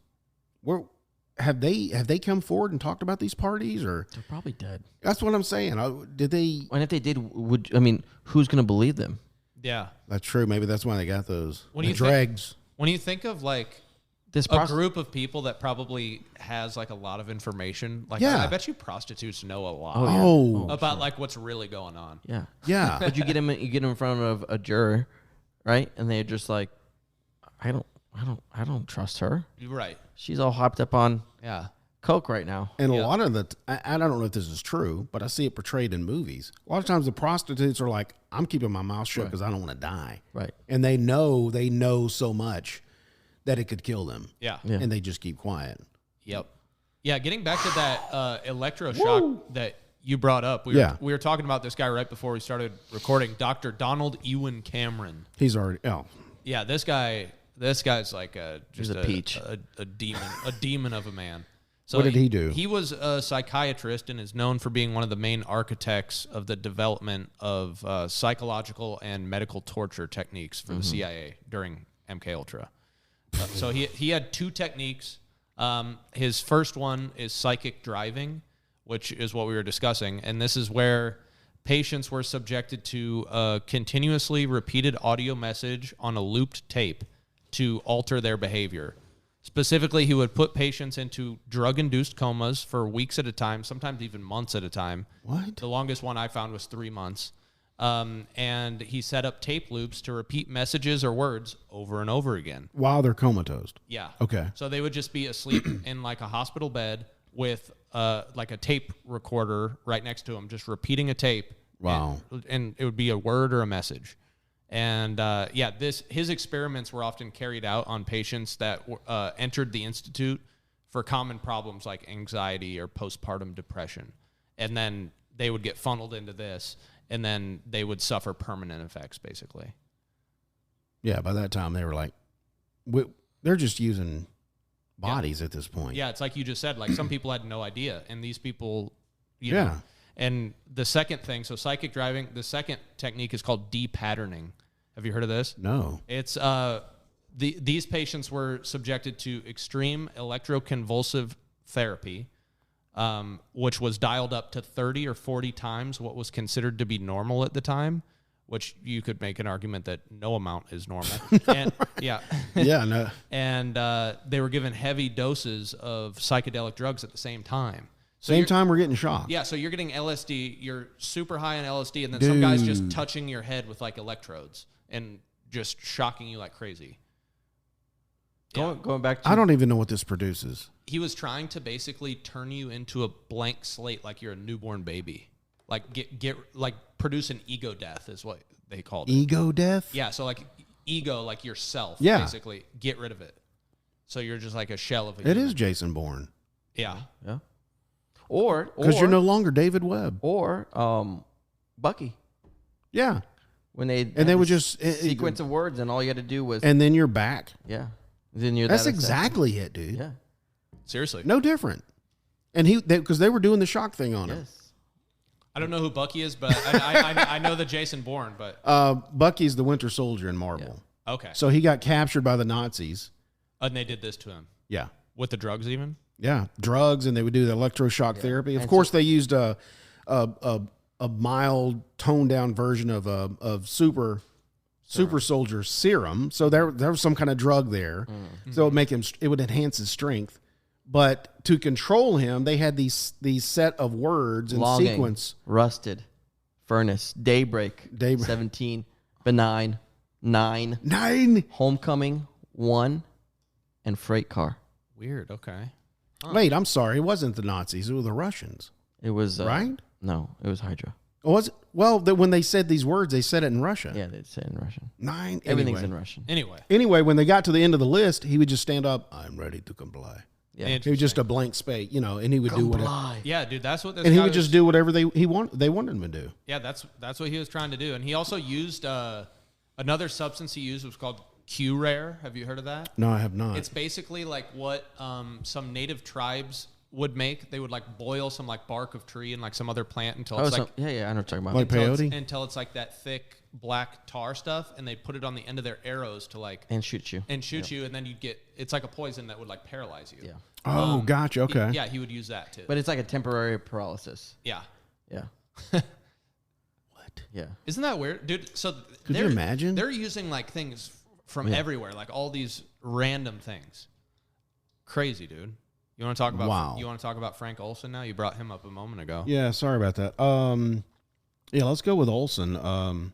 Have they come forward and talked about these parties, or they're probably dead? That's what I'm saying. Did they? And if they did, who's going to believe them? Yeah, that's true. Maybe that's why they got those. When you think of like a group of people that probably has like a lot of information, like I bet you prostitutes know a lot about like what's really going on. Yeah, yeah. But you get them in front of a juror, right? And they're just like, I don't trust her. Right. She's all hopped up on coke right now. And a lot of I don't know if this is true, but I see it portrayed in movies. A lot of times the prostitutes are like, I'm keeping my mouth shut because I don't want to die. Right. And they know so much that it could kill them. Yeah. And they just keep quiet. Yep. Yeah, getting back to that electroshock that you brought up. We were talking about this guy right before we started recording, Dr. Donald Ewan Cameron. He's already Yeah, this guy's like he's a peach. a demon of a man. So What did he do? He was a psychiatrist and is known for being one of the main architects of the development of psychological and medical torture techniques for the CIA during MKUltra. So he had 2 techniques. His first one is psychic driving, which is what we were discussing. And this is where patients were subjected to a continuously repeated audio message on a looped tape to alter their behavior. Specifically, he would put patients into drug-induced comas for weeks at a time, sometimes even months at a time. What? The longest one I found was 3 months. And he set up tape loops to repeat messages or words over and over again. While they're comatose. Yeah. Okay. So they would just be asleep in like a hospital bed with like a tape recorder right next to them, just repeating a tape. Wow. And it would be a word or a message. And his experiments were often carried out on patients that entered the institute for common problems like anxiety or postpartum depression. And then they would get funneled into this, and then they would suffer permanent effects, basically. Yeah, by that time they were like, they're just using bodies at this point. Yeah, it's like you just said, like some people had no idea, and these people, you know. And the second thing, so psychic driving, the second technique is called de-patterning. Have you heard of this? No. It's these patients were subjected to extreme electroconvulsive therapy, which was dialed up to 30 or 40 times what was considered to be normal at the time, which you could make an argument that no amount is normal. And, yeah. Yeah, no. And they were given heavy doses of psychedelic drugs at the same time. So Same time we're getting shocked. Yeah, so you're getting LSD, you're super high on LSD, and then some guy's just touching your head with like electrodes and just shocking you like crazy. Going back to... I don't even know what this produces. He was trying to basically turn you into a blank slate like you're a newborn baby. Like produce an ego death is what they called it. Ego death? Yeah, so like ego, like yourself, Yeah. basically. Get rid of it. So you're just like a shell of a It human. is Jason Bourne. Yeah. Yeah. Or Because you're no longer David Webb. Or Bucky. Yeah. When they would just sequence of words, and all you had to do was and then you're back. yeah. Then you're That's that exactly it, dude. Yeah. Seriously. No different. And because they were doing the shock thing on him. Yes. I don't know who Bucky is, but I know the Jason Bourne, but Bucky's the Winter Soldier in Marvel. Yeah. okay. So he got captured by the Nazis. And they did this to him. Yeah. With the drugs even? Yeah. Drugs, and they would do the electroshock therapy. Of course, they used a mild, toned down version of super soldier serum. So there was some kind of drug there. Mm-hmm. So it would enhance his strength. But to control him, they had these set of words and Longing, sequence. Rusted, Furnace, Daybreak, 17, Benign, 9, Homecoming, 1, and Freight Car. Weird. Okay. Huh. Wait, I'm sorry. It wasn't the Nazis. It was the Russians. It was right? No, it was Hydra. Was it? Well, when they said these words, they said it in Russian. Yeah, they said it in Russian. 9. Everything's in Russian. Anyway, when they got to the end of the list, he would just stand up. I'm ready to comply. Yeah, he was just a blank space, and he would do whatever. Yeah, dude, that's what. This and he guy would just do whatever they wanted him to do. Yeah, that's what he was trying to do, and he also used another substance. He used was called Q-Rare. Have you heard of that? No, I have not. It's basically like what some native tribes would make. They would like boil some like bark of tree and like some other plant until it's like I know what you're talking about. Like peyote? Until it's like that thick black tar stuff, and they put it on the end of their arrows to like and shoot you, and then you'd get it's like a poison that would like paralyze you. Yeah. Oh, gotcha. Okay. He would use that too. But it's like a temporary paralysis. Yeah. Yeah. What? Yeah. Isn't that weird, dude? So could you imagine? They're using like things from everywhere, like all these random things. Crazy, dude. You want to talk about? Wow. You want to talk about Frank Olson now? You brought him up a moment ago. Yeah. Sorry about that. Yeah. Let's go with Olson.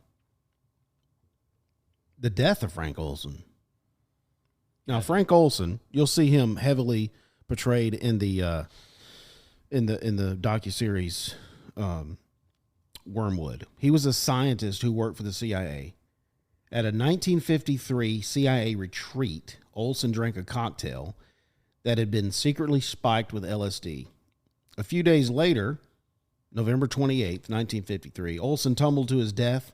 The death of Frank Olson. Now, Frank Olson, you'll see him heavily portrayed in the docuseries Wormwood. He was a scientist who worked for the CIA. At a 1953 CIA retreat, Olson drank a cocktail that had been secretly spiked with LSD. A few days later, November 28th, 1953, Olson tumbled to his death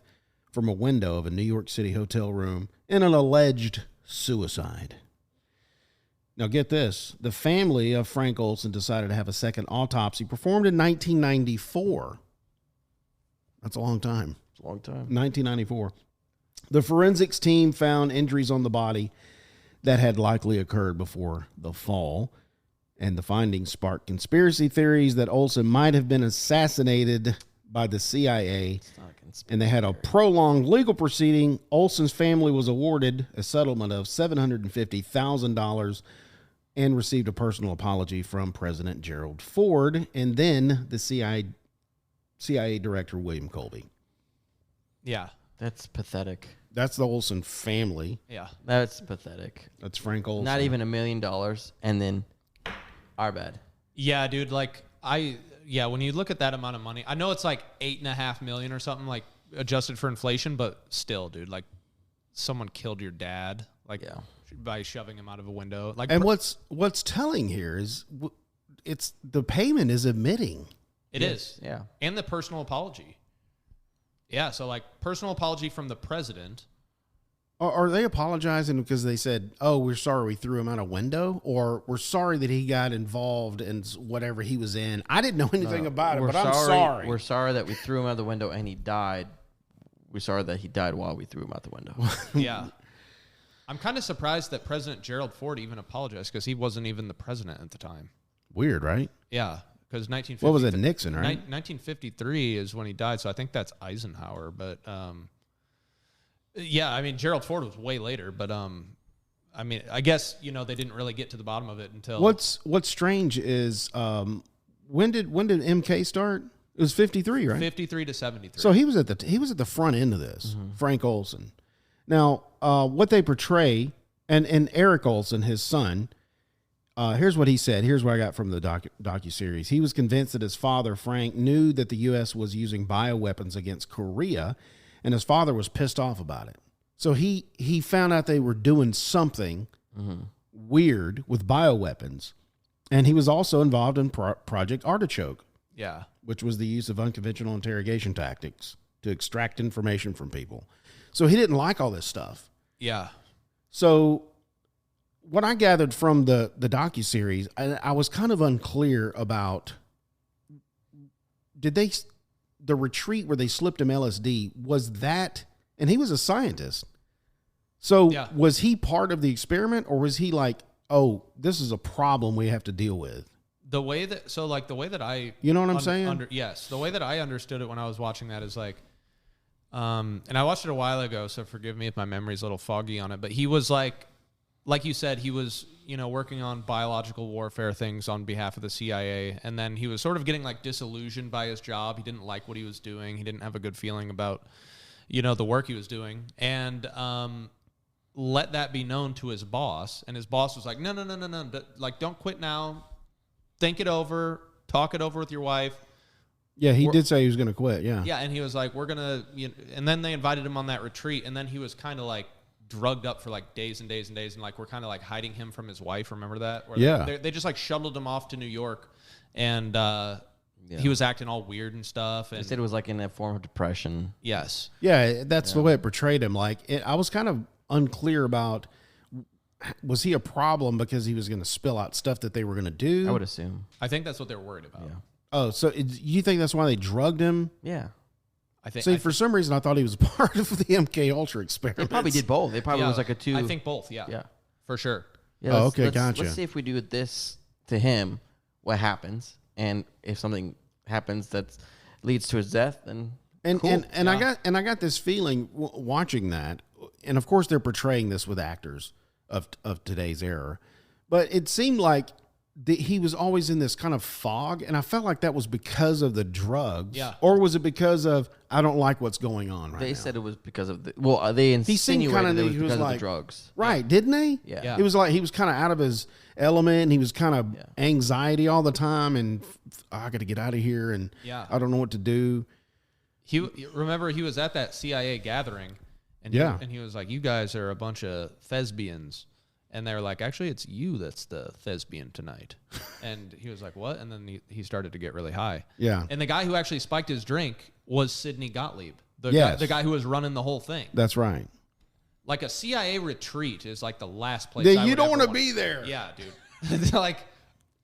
from a window of a New York City hotel room in an alleged suicide. Now, get this. The family of Frank Olson decided to have a second autopsy performed in 1994. That's a long time. It's a long time. 1994. The forensics team found injuries on the body that had likely occurred before the fall, and the findings sparked conspiracy theories that Olson might have been assassinated by the CIA, and they had a prolonged legal proceeding. Olson's family was awarded a settlement of $750,000 and received a personal apology from President Gerald Ford, and then the CIA Director William Colby. Yeah. That's pathetic. That's the Olson family. Yeah. That's pathetic. That's Frank Olson. Not even $1 million, and then our bad. Yeah, dude. Like, when you look at that amount of money, I know it's like $8.5 million or something, like adjusted for inflation, but still, dude, like someone killed your dad, like by shoving him out of a window. Like, and what's telling here is it's the payment is admitting. It is. Yeah. And the personal apology. Yeah. So like personal apology from the president. Are they apologizing because they said, "Oh, we're sorry we threw him out a window," or "We're sorry that he got involved in whatever he was in"? I didn't know anything about it, but I'm sorry. We're sorry that we threw him out the window and he died. We're sorry that he died while we threw him out the window. Yeah. I'm kind of surprised that President Gerald Ford even apologized because he wasn't even the president at the time. Weird, right? Yeah. Because 1950. What was it, Nixon, right? 1953 is when he died, so I think that's Eisenhower. But yeah, I mean Gerald Ford was way later, but I mean I guess they didn't really get to the bottom of it until. What's strange is when did MK start? It was 53, right? 53 to 73. So he was at the front end of this, Frank Olson. Now, what they portray, and Eric Olson, his son. Here's what he said. Here's what I got from the docuseries. He was convinced that his father, Frank, knew that the U.S. was using bioweapons against Korea, and his father was pissed off about it. So he found out they were doing something weird with bioweapons, and he was also involved in Project Artichoke, which was the use of unconventional interrogation tactics to extract information from people. So he didn't like all this stuff. Yeah. So what I gathered from the docuseries, I was kind of unclear about, the retreat where they slipped him LSD, was that, and he was a scientist. So was he part of the experiment, or was he like, oh, this is a problem we have to deal with? The way that I, you know what I'm saying? Yes. The way that I understood it when I was watching that is like, and I watched it a while ago, so forgive me if my memory's a little foggy on it, but he was like you said, he was, working on biological warfare things on behalf of the CIA. And then he was sort of getting like disillusioned by his job. He didn't like what he was doing. He didn't have a good feeling about, the work he was doing. And let that be known to his boss. And his boss was like, no. Like, don't quit now. Think it over. Talk it over with your wife. Yeah, he did say he was going to quit. Yeah. Yeah. And he was like, we're going to, and then they invited him on that retreat. And then he was kind of like drugged up for like days and days and days, and like we're kind of like hiding him from his wife. Remember that? Where they just like shuttled him off to New York, and he was acting all weird and stuff. And they said it was like in a form of depression. Yes. Yeah, that's the way it portrayed him. Like I was kind of unclear about, was he a problem because he was going to spill out stuff that they were going to do? I would assume. I think that's what they're worried about. Yeah. Oh, so you think that's why they drugged him? Yeah. For some reason, I thought he was part of the MKUltra experiment. They probably did both. They probably was like a two. I think both. Yeah. Yeah. For sure. Yeah, gotcha. Let's see if we do this to him, what happens, and if something happens that leads to his death, then cool. And I got this feeling watching that, and of course they're portraying this with actors of today's era, but it seemed like he was always in this kind of fog, and I felt like that was because of the drugs. Yeah. Or was it because of, I don't like what's going on right now? They said it was because of they insinuated it was because of the drugs. Right, didn't they? Yeah. It was like he was kind of out of his element, and he was kind of anxiety all the time, and I got to get out of here, and I don't know what to do. Remember, he was at that CIA gathering, and he was like, you guys are a bunch of thespians. And they were like, actually, it's you that's the thespian tonight. And he was like, what? And then he started to get really high. Yeah. And the guy who actually spiked his drink was Sidney Gottlieb, the guy who was running the whole thing. That's right. Like a CIA retreat is like the last place. You don't want to be there. Yeah, dude. Like,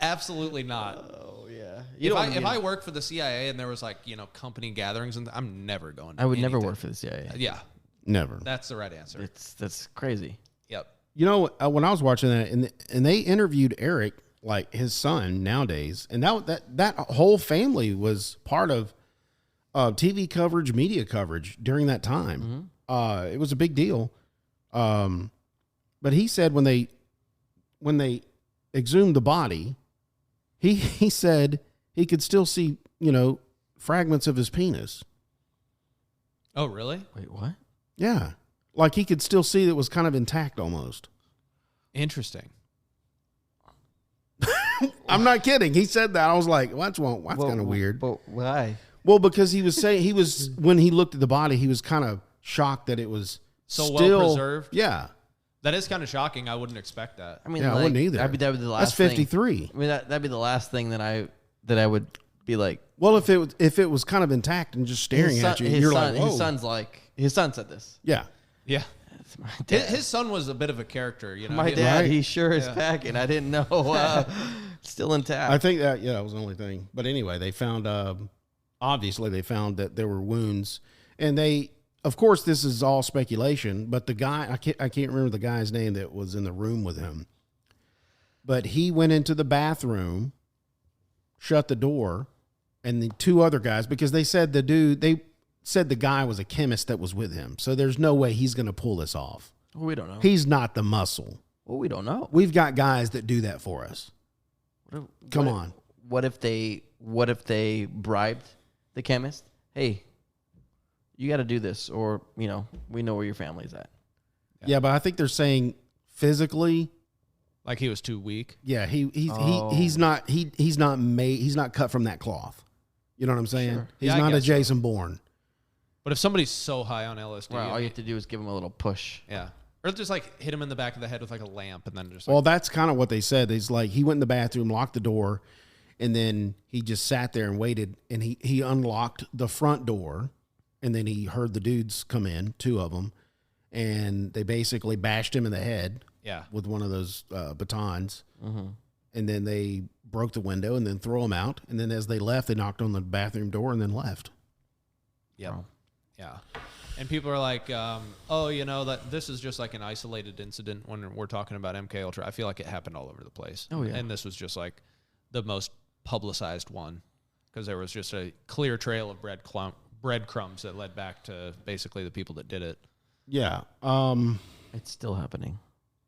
absolutely not. Oh yeah. If I worked for the CIA and there was like company gatherings, and I'm never going. I would never work for the CIA. Yeah, never. that's the right answer. That's crazy. Yep. When I was watching that, and they interviewed Eric, like his son nowadays, and that whole family was part of TV coverage, media coverage during that time. It was a big deal. But he said when they exhumed the body, he said he could still see fragments of his penis. Oh, really? Wait, what? Yeah, like he could still see that it was kind of intact almost. Interesting. I'm not kidding. He said that. I was like, well, that's kind of weird. But why? Well, because he was saying when he looked at the body, he was kind of shocked that it was So still well preserved. Yeah. That is kind of shocking. I wouldn't expect that. I mean, Yeah, I wouldn't either. That'd be the last. That's 53. Thing. I mean, that'd be the last thing that I would be like. Well, if it was kind of intact and just staring at you, you're like, whoa. His son said this. Yeah. Yeah. My dad. His son was a bit of a character, My dad, Right. he sure is packing. I didn't know. Still intact. I think that was the only thing. But anyway, they found obviously they found that there were wounds, and of course this is all speculation, but the guy I can't remember the guy's name that was in the room with him, but he went into the bathroom, shut the door, and the two other guys, because they said the guy was a chemist that was with him, so there's no way he's going to pull this off. Well, we don't know. He's not the muscle. Well, we don't know. We've got guys that do that for us. Come on. What if they bribed the chemist? Hey, you got to do this, or we know where your family's at. Yeah, but I think they're saying physically, like he was too weak. yeah, he's not cut from that cloth. You know what I'm saying? Sure. He's Yeah, I not a guess so. Jason Bourne. But if somebody's so high on LSD, Well, all you have to do is give him a little push. yeah, or just like hit him in the back of the head with like a lamp, and then just Well, that's kind of what they said. He's like, he went in the bathroom, locked the door, and then he just sat there and waited, and he unlocked the front door, and then he heard the dudes come in, two of them, and they basically bashed him in the head with one of those batons, and then they broke the window and then throw him out, and then as they left, they knocked on the bathroom door and then left. yeah, Wow. yeah. And people are like, that this is just like an isolated incident when we're talking about MKUltra. I feel like it happened all over the place. Oh, yeah. And this was just like the most publicized one because there was just a clear trail of breadcrumbs that led back to basically the people that did it. Yeah. It's still happening.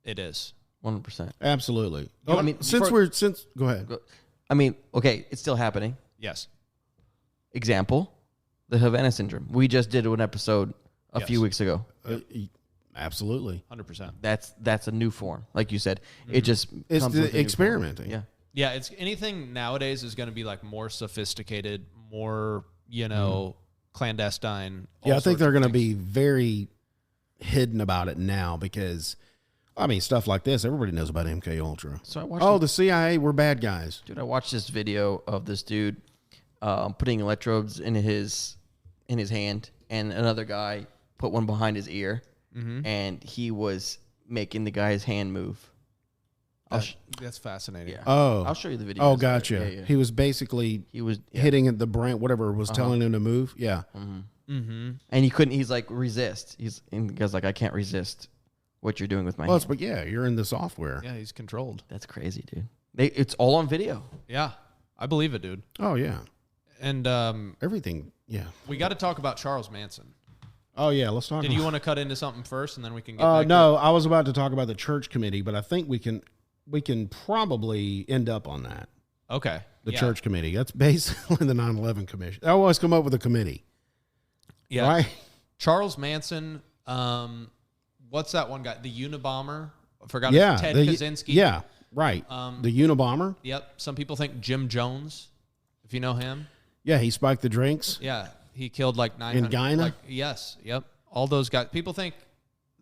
It is. 100%. Absolutely. I mean, Go ahead. I mean, okay, it's still happening. Yes. Example, the Havana syndrome. We just did an episode a few weeks ago. Absolutely. 100%. That's a new form, like you said. It just It's comes with a the new experimenting. form. Yeah, it's anything nowadays is going to be like more sophisticated, more, clandestine. Yeah, I think they're going to be. be very hidden about it now because, I mean, stuff like this, everybody knows about MKUltra. So I watched. The CIA, we're bad guys. Dude, I watched this video of this dude putting electrodes in his hand, and another guy put one behind his ear, and he was making the guy's hand move. That's fascinating. Yeah. Oh. I'll show you the video. Oh, gotcha. Yeah. He was basically He was hitting at the brain, whatever was telling him to move. Yeah. and he couldn't. He's like resist. And the guy's like, I can't resist what you're doing with my hand. But yeah, you're in the software. Yeah, he's controlled. That's crazy, dude. It's all on video. Yeah, I believe it, dude. Oh yeah. And Everything. Yeah. we got to talk about Charles Manson. Oh yeah. Let's talk. Did about you want to cut into something first, and then we can get back no, I was about to talk about the church committee, but I think we can probably end up on that. Okay. The church committee. That's basically the 9/11 commission. They always come up with a committee. Yeah. Right? Charles Manson. What's that one guy? The Unabomber. I forgot. Yeah. Ted Kaczynski. Yeah. Right. The Unabomber. Yep. Some people think Jim Jones, if you know him. Yeah. He spiked the drinks. Yeah. He killed like 900. In Guyana? Yes. Yep. All those guys. People think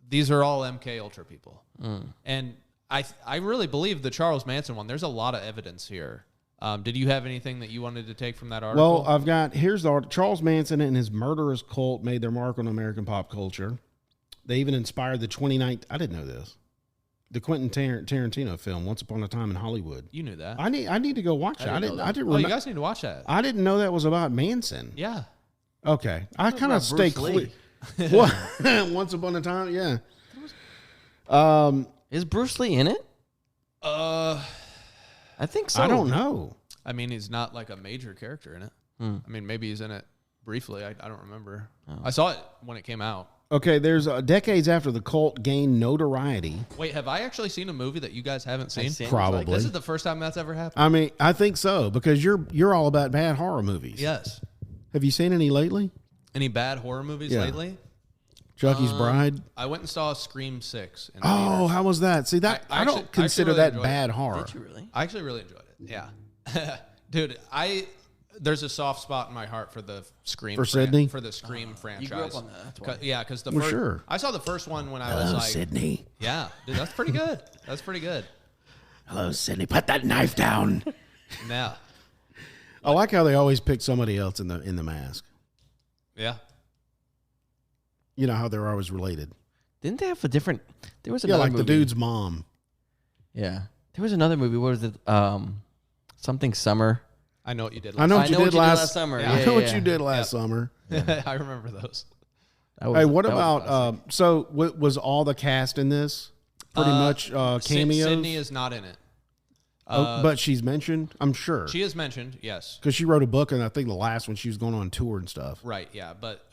these are all MKUltra people. And I really believe the Charles Manson one. There's a lot of evidence here. Did you have anything that you wanted to take from that article? Well, here's the article. Charles Manson and his murderous cult made their mark on American pop culture. They even inspired the 29th. I didn't know this. The Quentin Tarantino film, Once Upon a Time in Hollywood. You knew that. I need to go watch it. I didn't Oh, you guys need to watch that. I didn't know that was about Manson. Yeah. Okay. I kind of stay clear. What? Once Upon a Time? Yeah. Is Bruce Lee in it? I think so. I don't know. I mean, he's not like a major character in it. I mean, maybe he's in it briefly. I don't remember. Oh. I saw it when it came out. Okay, there's decades after the cult gained notoriety. Wait, have I actually seen a movie that you guys haven't seen? Probably. This is the first time that's ever happened. I mean, I think so, because you're all about bad horror movies. Yes. Have you seen any lately? Any bad horror movies lately? Chucky's Bride? I went and saw Scream 6. In oh, theaters. how was that? See, that I don't consider really that bad horror. Did you really? I actually really enjoyed it. Yeah. Dude, there's a soft spot in my heart for the Scream Sydney? For the Scream franchise. You grew up on that. That's why. Yeah, because sure. I saw the first one when I was like Sydney. Yeah, dude, that's pretty good. That's pretty good. Hello, Sydney. Put that knife down. Yeah. I like how they always pick somebody else in the mask. Yeah. You know how they're always related. Didn't they have a different? There was another like movie. the dude's mom. Yeah, there was another movie. What was it? Something Summer. I know what you did. I know what you did last summer. Yeah. I know what you did last summer. I remember those. Hey, what about? So, was all the cast in this? Pretty much cameos. Sydney is not in it. But she's mentioned, I'm sure. She is mentioned, yes. Because she wrote a book, and I think the last one she was going on tour and stuff. Right, yeah. But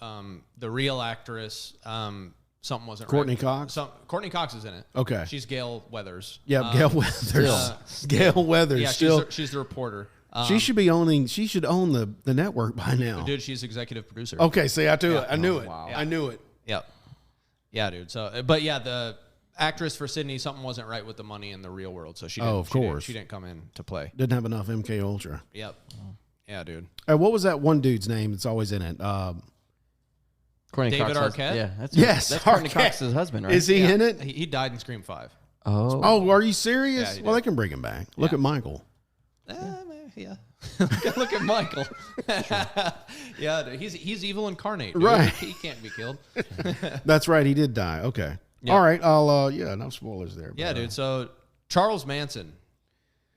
the real actress, something wasn't Courtney right. Cox? Courtney Cox is in it. Okay. She's Gail Weathers. Yeah, Gail Weathers. Gail Weathers. Yeah, still. she's the reporter. She should own the network by now. Dude, she's executive producer. Okay, see, I knew it. Wow. I knew it. Yep. Yeah, dude. So, but yeah, the actress for Sydney, something wasn't right with the money in the real world, so she didn't come in to play. Didn't have enough MKUltra. Yep. Yeah, dude. What was that one dude's name that's always in it? Courtney David Cox Arquette? Yeah, that's Courtney Arquette. Cox's husband, right? Is he in it? He died in Scream 5. Oh, are you serious? Yeah, he Well, did. they can bring him back. Look at Michael. Yeah. Look at Michael. Yeah, dude, he's evil incarnate. Dude. Right. He can't be killed. That's right. He did die. Okay. Yeah. All right. I'll. No spoilers there. Yeah, but, dude. So Charles Manson.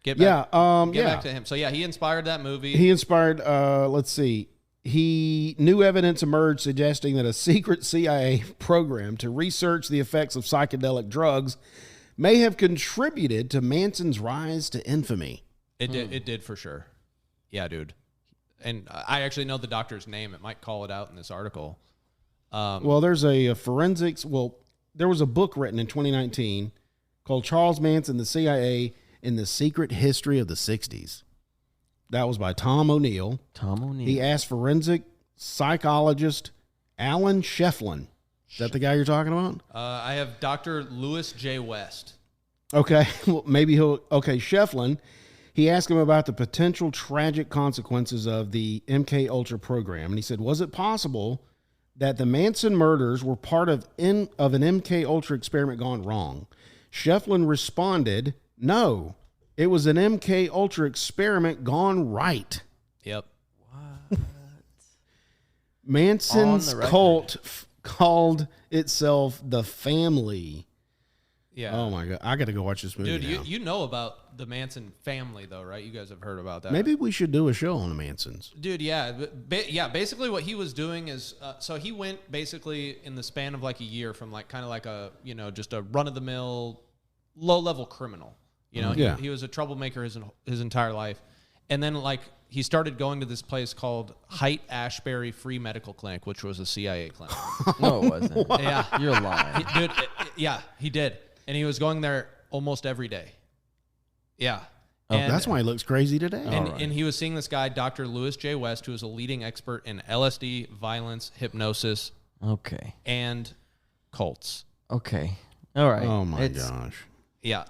Get back to him. So yeah, he inspired that movie. He inspired. Let's see. New evidence emerged suggesting that a secret CIA program to research the effects of psychedelic drugs may have contributed to Manson's rise to infamy. It did. It did for sure. Yeah, dude. And I actually know the doctor's name. It might call it out in this article. Well, there's a forensics. Well, there was a book written in 2019 called Charles Manson, the CIA in the Secret History of the 60s. That was by Tom O'Neill. He asked forensic psychologist Alan Shefflin. Is that the guy you're talking about? I have Dr. Lewis J. West. Okay. Well, maybe Shefflin. He asked him about the potential tragic consequences of the MKUltra program. And he said, was it possible that the Manson murders were part of an MKUltra experiment gone wrong? Shefflin responded, no, it was an MKUltra experiment gone right. Yep. What? Manson's cult called itself the Family. Yeah. Oh my God. I got to go watch this movie. Dude, now. you know about the Manson family, though, right? You guys have heard about that. Maybe we should do a show on the Mansons. Dude, yeah. Basically what he was doing is, so he went basically in the span of like a year from like kind of like a, just a run-of-the-mill, low-level criminal. He was a troublemaker his entire life. And then like he started going to this place called Haight-Ashbury Free Medical Clinic, which was a CIA clinic. No, it wasn't. Yeah. You're lying. Dude, he did. And he was going there almost every day. Yeah. Oh, that's why he looks crazy today. And he was seeing this guy, Dr. Lewis J. West, who is a leading expert in LSD, violence, hypnosis, and cults. Okay. All right. Oh, my gosh. Yeah.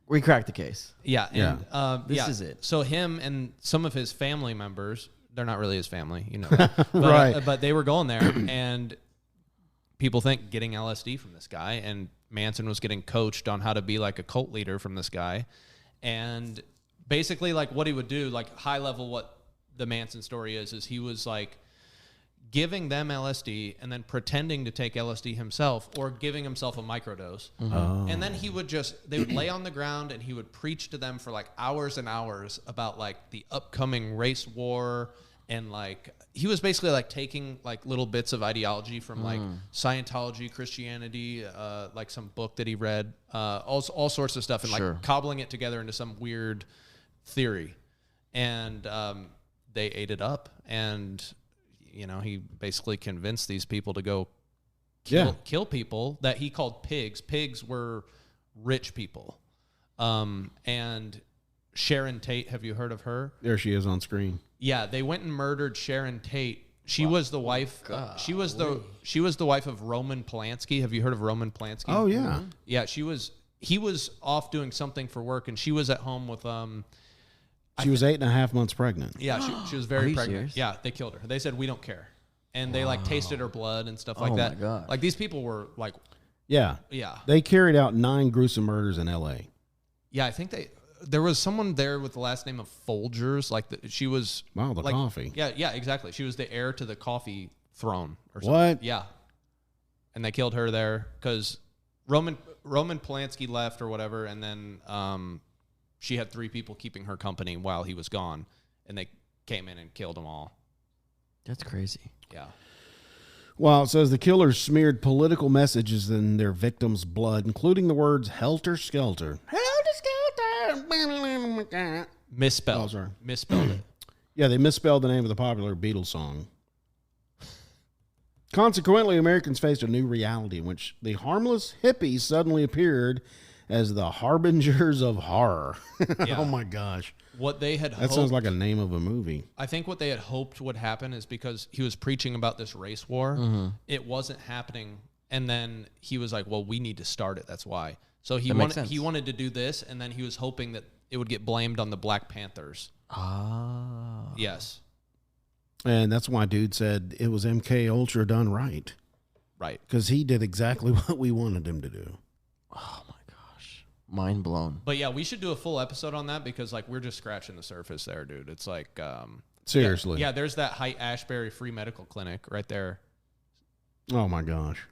We cracked the case. Yeah. And, This is it. So him and some of his family members, they're not really his family, that. But, right. But they were going there, and people think getting LSD from this guy, and Manson was getting coached on how to be like a cult leader from this guy. And basically like what he would do, like high level, what the Manson story is he was like giving them LSD and then pretending to take LSD himself or giving himself a microdose. And then they would lay on the ground and he would preach to them for like hours and hours about like the upcoming race war. And like, he was basically like taking like little bits of ideology from like Scientology, Christianity, like some book that he read, all sorts of stuff and like cobbling it together into some weird theory. And they ate it up, and he basically convinced these people to go kill people that he called pigs. Pigs were rich people. And Sharon Tate, have you heard of her? There she is on screen. Yeah, they went and murdered Sharon Tate. She was the wife. She was the wife of Roman Polanski. Have you heard of Roman Polanski? Oh yeah, yeah. He was off doing something for work, and she was at home with She was 8.5 months pregnant. Yeah, she was very pregnant. Serious? Yeah, they killed her. They said, we don't care. And they like tasted her blood and stuff like that. My God. Like, these people were like, Yeah. They carried out 9 gruesome murders in L.A. Yeah, I think there was someone there with the last name of Folgers. Like, she was. Wow, the like, coffee. Yeah, exactly. She was the heir to the coffee throne or something. What? Yeah. And they killed her there because Roman Polanski left or whatever, and then she had 3 people keeping her company while he was gone, and they came in and killed them all. That's crazy. Yeah. Well, it says the killers smeared political messages in their victims' blood, including the words "helter skelter." Helter skelter. Misspelled. Oh, sorry. Misspelled it. Yeah, they misspelled the name of the popular Beatles song. Consequently, Americans faced a new reality in which the harmless hippies suddenly appeared as the harbingers of horror. Yeah. Oh my gosh. What they had That hoped, sounds like a name of a movie. I think what they had hoped would happen is because he was preaching about this race war, it wasn't happening. And then he was like, well, we need to start it. That's why. So he wanted to do this, and then he was hoping that it would get blamed on the Black Panthers. Ah. Yes. And that's why dude said it was MKUltra done right. Right. Because he did exactly what we wanted him to do. Oh my gosh. Mind blown. But yeah, we should do a full episode on that because like we're just scratching the surface there, dude. It's like Seriously. Yeah, there's that Haight-Ashbury free medical clinic right there. Oh my gosh.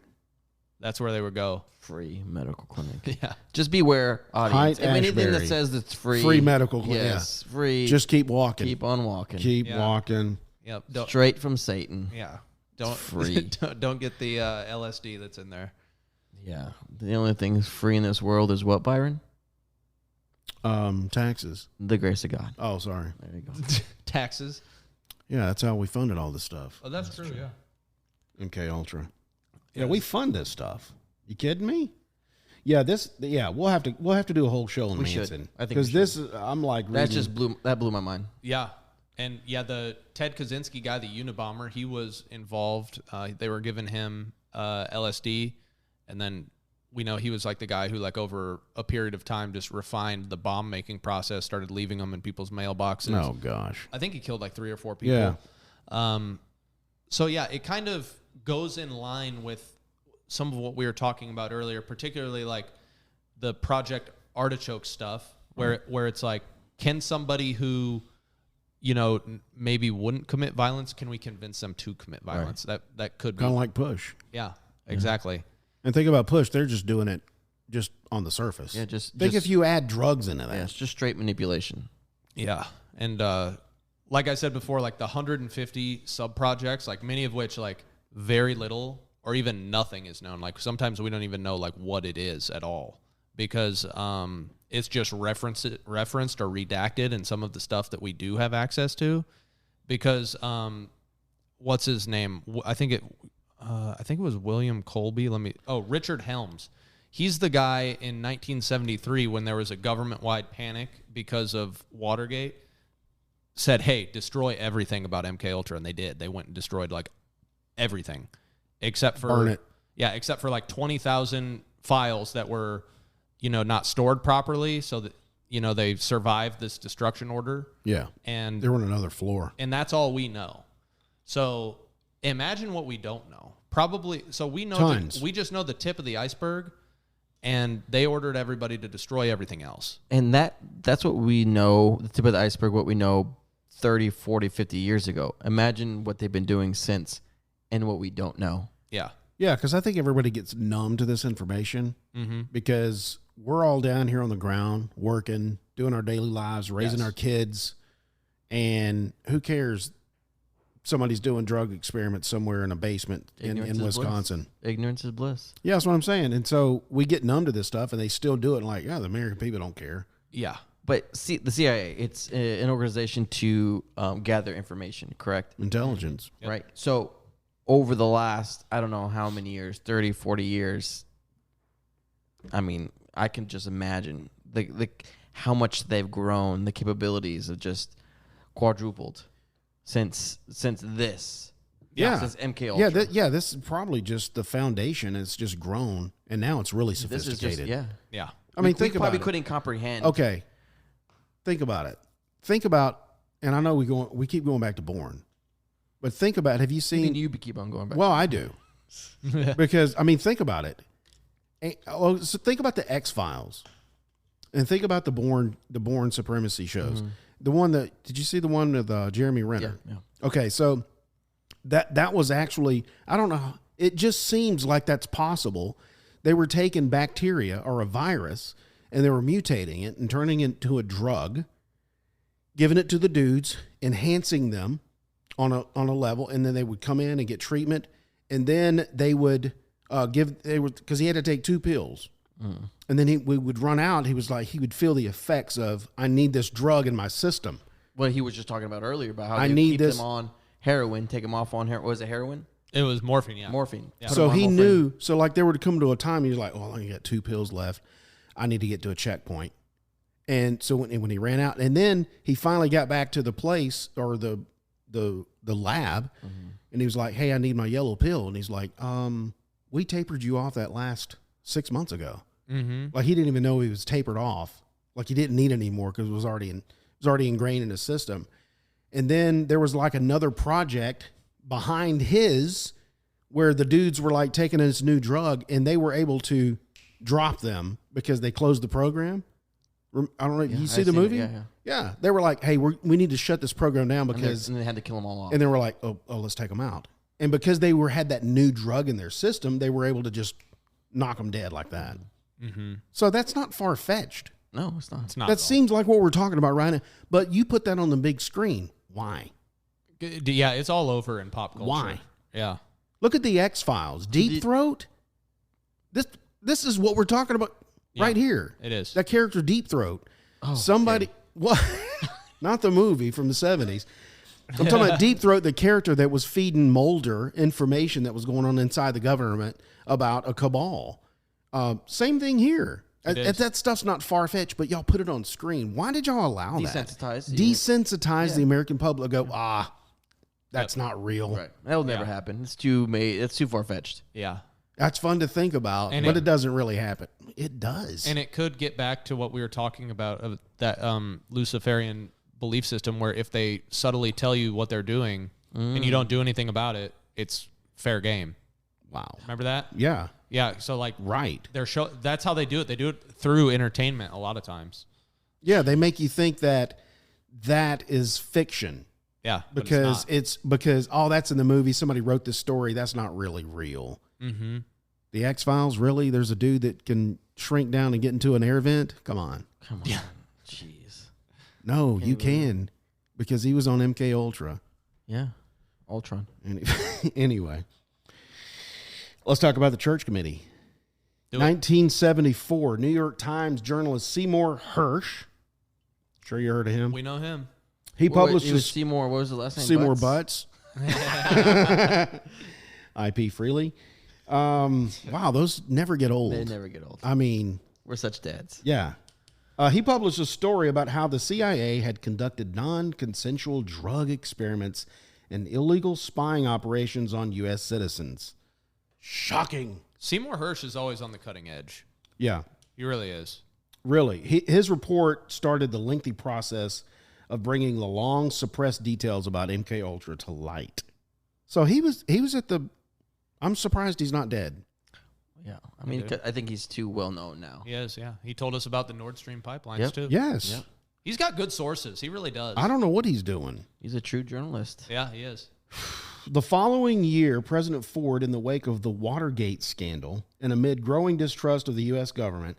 That's where they would go. Free medical clinic. Yeah. Just beware, audience. If anything that Haight-Ashbury. says it's free. Free medical clinic. Yes, free. Just keep walking. keep on walking. Keep walking. Yep. Straight from Satan. Yeah. Don't free. don't get the LSD that's in there. Yeah. The only thing that's free in this world is what, Byron? Taxes. The grace of God. Oh, sorry. There you go. Taxes. Yeah, that's how we funded all this stuff. Oh, that's true. Yeah. MKUltra. Yeah, we fund this stuff. You kidding me? Yeah, we'll have to do a whole show on We should. Manson. I think we because should. this is, I'm like That reading, just blew my mind. Yeah. And yeah, the Ted Kaczynski guy, the Unabomber, he was involved. They were giving him LSD, and then we know he was like the guy who, like, over a period of time, just refined the bomb making process, started leaving them in people's mailboxes. Oh gosh. I think he killed like 3 or 4 people. Yeah. So yeah, it kind of goes in line with some of what we were talking about earlier, particularly like the Project Artichoke stuff, where it's like, can somebody who maybe wouldn't commit violence, can we convince them to commit violence? Right. That could be Kind of like Push. Yeah, exactly. And think about Push. They're just doing it just on the surface. Yeah, just if you add drugs into that. Yeah, it's just straight manipulation. Yeah. And like I said before, like the 150 sub-projects, like many of which like very little or even nothing is known. Like sometimes we don't even know like what it is at all because it's just referenced or redacted in some of the stuff that we do have access to because what's his name? I think it was William Colby. Richard Helms. He's the guy in 1973 when there was a government-wide panic because of Watergate, said, hey, destroy everything about MKUltra, and they did. They went and destroyed like everything except for burn it. Yeah, except for like 20,000 files that were not stored properly, so that they survived this destruction order. Yeah. And they were on another floor. And that's all we know. So imagine what we don't know. Probably so we know we just know the tip of the iceberg, and they ordered everybody to destroy everything else. And that's what we know, the tip of the iceberg, what we know 30, 40, 50 years ago. Imagine what th've been doing since. and what we don't know. Yeah. Yeah, because I think everybody gets numb to this information because we're all down here on the ground working, doing our daily lives, raising our kids, and who cares? Somebody's doing drug experiments somewhere in a basement in Wisconsin. Ignorance is bliss. Yeah, that's what I'm saying. And so we get numb to this stuff, and they still do it. And like, the American people don't care. Yeah. But see, the CIA, it's an organization to gather information, correct? Intelligence. Yep. Right. So over the last, I don't know how many years, 30, 40 years, I mean, I can just imagine the how much they've grown, the capabilities have just quadrupled since this. Yeah. Since MKUltra. Yeah, this is probably just the foundation. It's just grown, and now it's really This sophisticated. is just, Yeah. I mean, we think about probably it. couldn't comprehend. Okay. Think about it. Think about, and I know we keep going back to Bourne, but think about, have you seen? You keep on going back. Well, I do, because I mean, think about it. So think about the X-Files, and think about the Bourne supremacy shows. The one did you see the one with Jeremy Renner? Yeah. Okay, so that was actually, I don't know. It just seems like that's possible. They were taking bacteria or a virus, and they were mutating it and turning it into a drug, giving it to the dudes, enhancing them on a level, and then they would come in and get treatment, and then they would because he had to take 2 pills, and then we would run out. He was like, he would feel the effects of, I need this drug in my system. What he was just talking about earlier about how I they need keep this them on heroin, take them off on heroin. Was it heroin? It was morphine, yeah. Morphine. Yeah. Put So them on he morphine. knew. So like they were to come to a time, he was like, "Well, I only got 2 pills left. I need to get to a checkpoint." And so when he ran out, and then he finally got back to the place or the lab, and he was like, "Hey, I need my yellow pill." And he's like, "We tapered you off that last 6 months ago." Like he didn't even know he was tapered off. Like he didn't need it anymore because it was already ingrained in his system. And then there was like another project behind his where the dudes were like taking this new drug, and they were able to drop them because they closed the program. I don't know. You see the movie? Yeah. They were like, "Hey, we need to shut this program down because," and they had to kill them all off. and they were like, "Oh, let's take them out." And because they had that new drug in their system, they were able to just knock them dead like that. So that's not far fetched. No, it's not. It's not. That seems like what we're talking about right now. But you put that on the big screen. Why? Yeah, it's all over in pop culture. Why? Yeah. Look at the X-Files. Deep Throat. This is what we're talking about right here. It is. That character Deep Throat. Oh, Somebody, what? Not the movie from the 70s. I'm talking about Deep Throat, the character that was feeding Mulder information that was going on inside the government about a cabal. Same thing here. That stuff's not far-fetched, but y'all put it on screen. Why did y'all allow that? Desensitize the American public. Go, that's not real. Right. That'll never happen. It's too far-fetched. Yeah. That's fun to think about, but it doesn't really happen. It does. And it could get back to what we were talking about, of that Luciferian belief system, where if they subtly tell you what they're doing and you don't do anything about it, it's fair game. Wow. Remember that? Yeah. Yeah. So like, Right. that's how they do it. They do it through entertainment a lot of times. Yeah, they make you think that is fiction. Yeah. Because because that's in the movie. Somebody wrote this story. That's not really real. Mm-hmm. The X-Files, really? There's a dude that can shrink down and get into an air vent? Come on. Yeah. Jeez. No, you can, because he was on MKUltra. Yeah. Ultron. Anyway, let's talk about the Church Committee. 1974, New York Times journalist Seymour Hersh. Sure you heard of him? We know him. He published It was Seymour. What was the last name? Seymour Butts. IP Freely. Wow, those never get old. They never get old. I mean, We're such dads. yeah. He published a story about how the CIA had conducted non-consensual drug experiments and illegal spying operations on U.S. citizens. Shocking. Seymour Hersh is always on the cutting edge. Yeah, He really is. really. His report started the lengthy process of bringing the long suppressed details about MKUltra to light. So he was at the. I'm surprised he's not dead. Yeah. I mean, I think he's too well known now. He is, yeah. He told us about the Nord Stream pipelines, too. Yes. Yep. He's got good sources. He really does. I don't know what he's doing. He's a true journalist. Yeah, he is. The following year, President Ford, in the wake of the Watergate scandal and amid growing distrust of the U.S. government,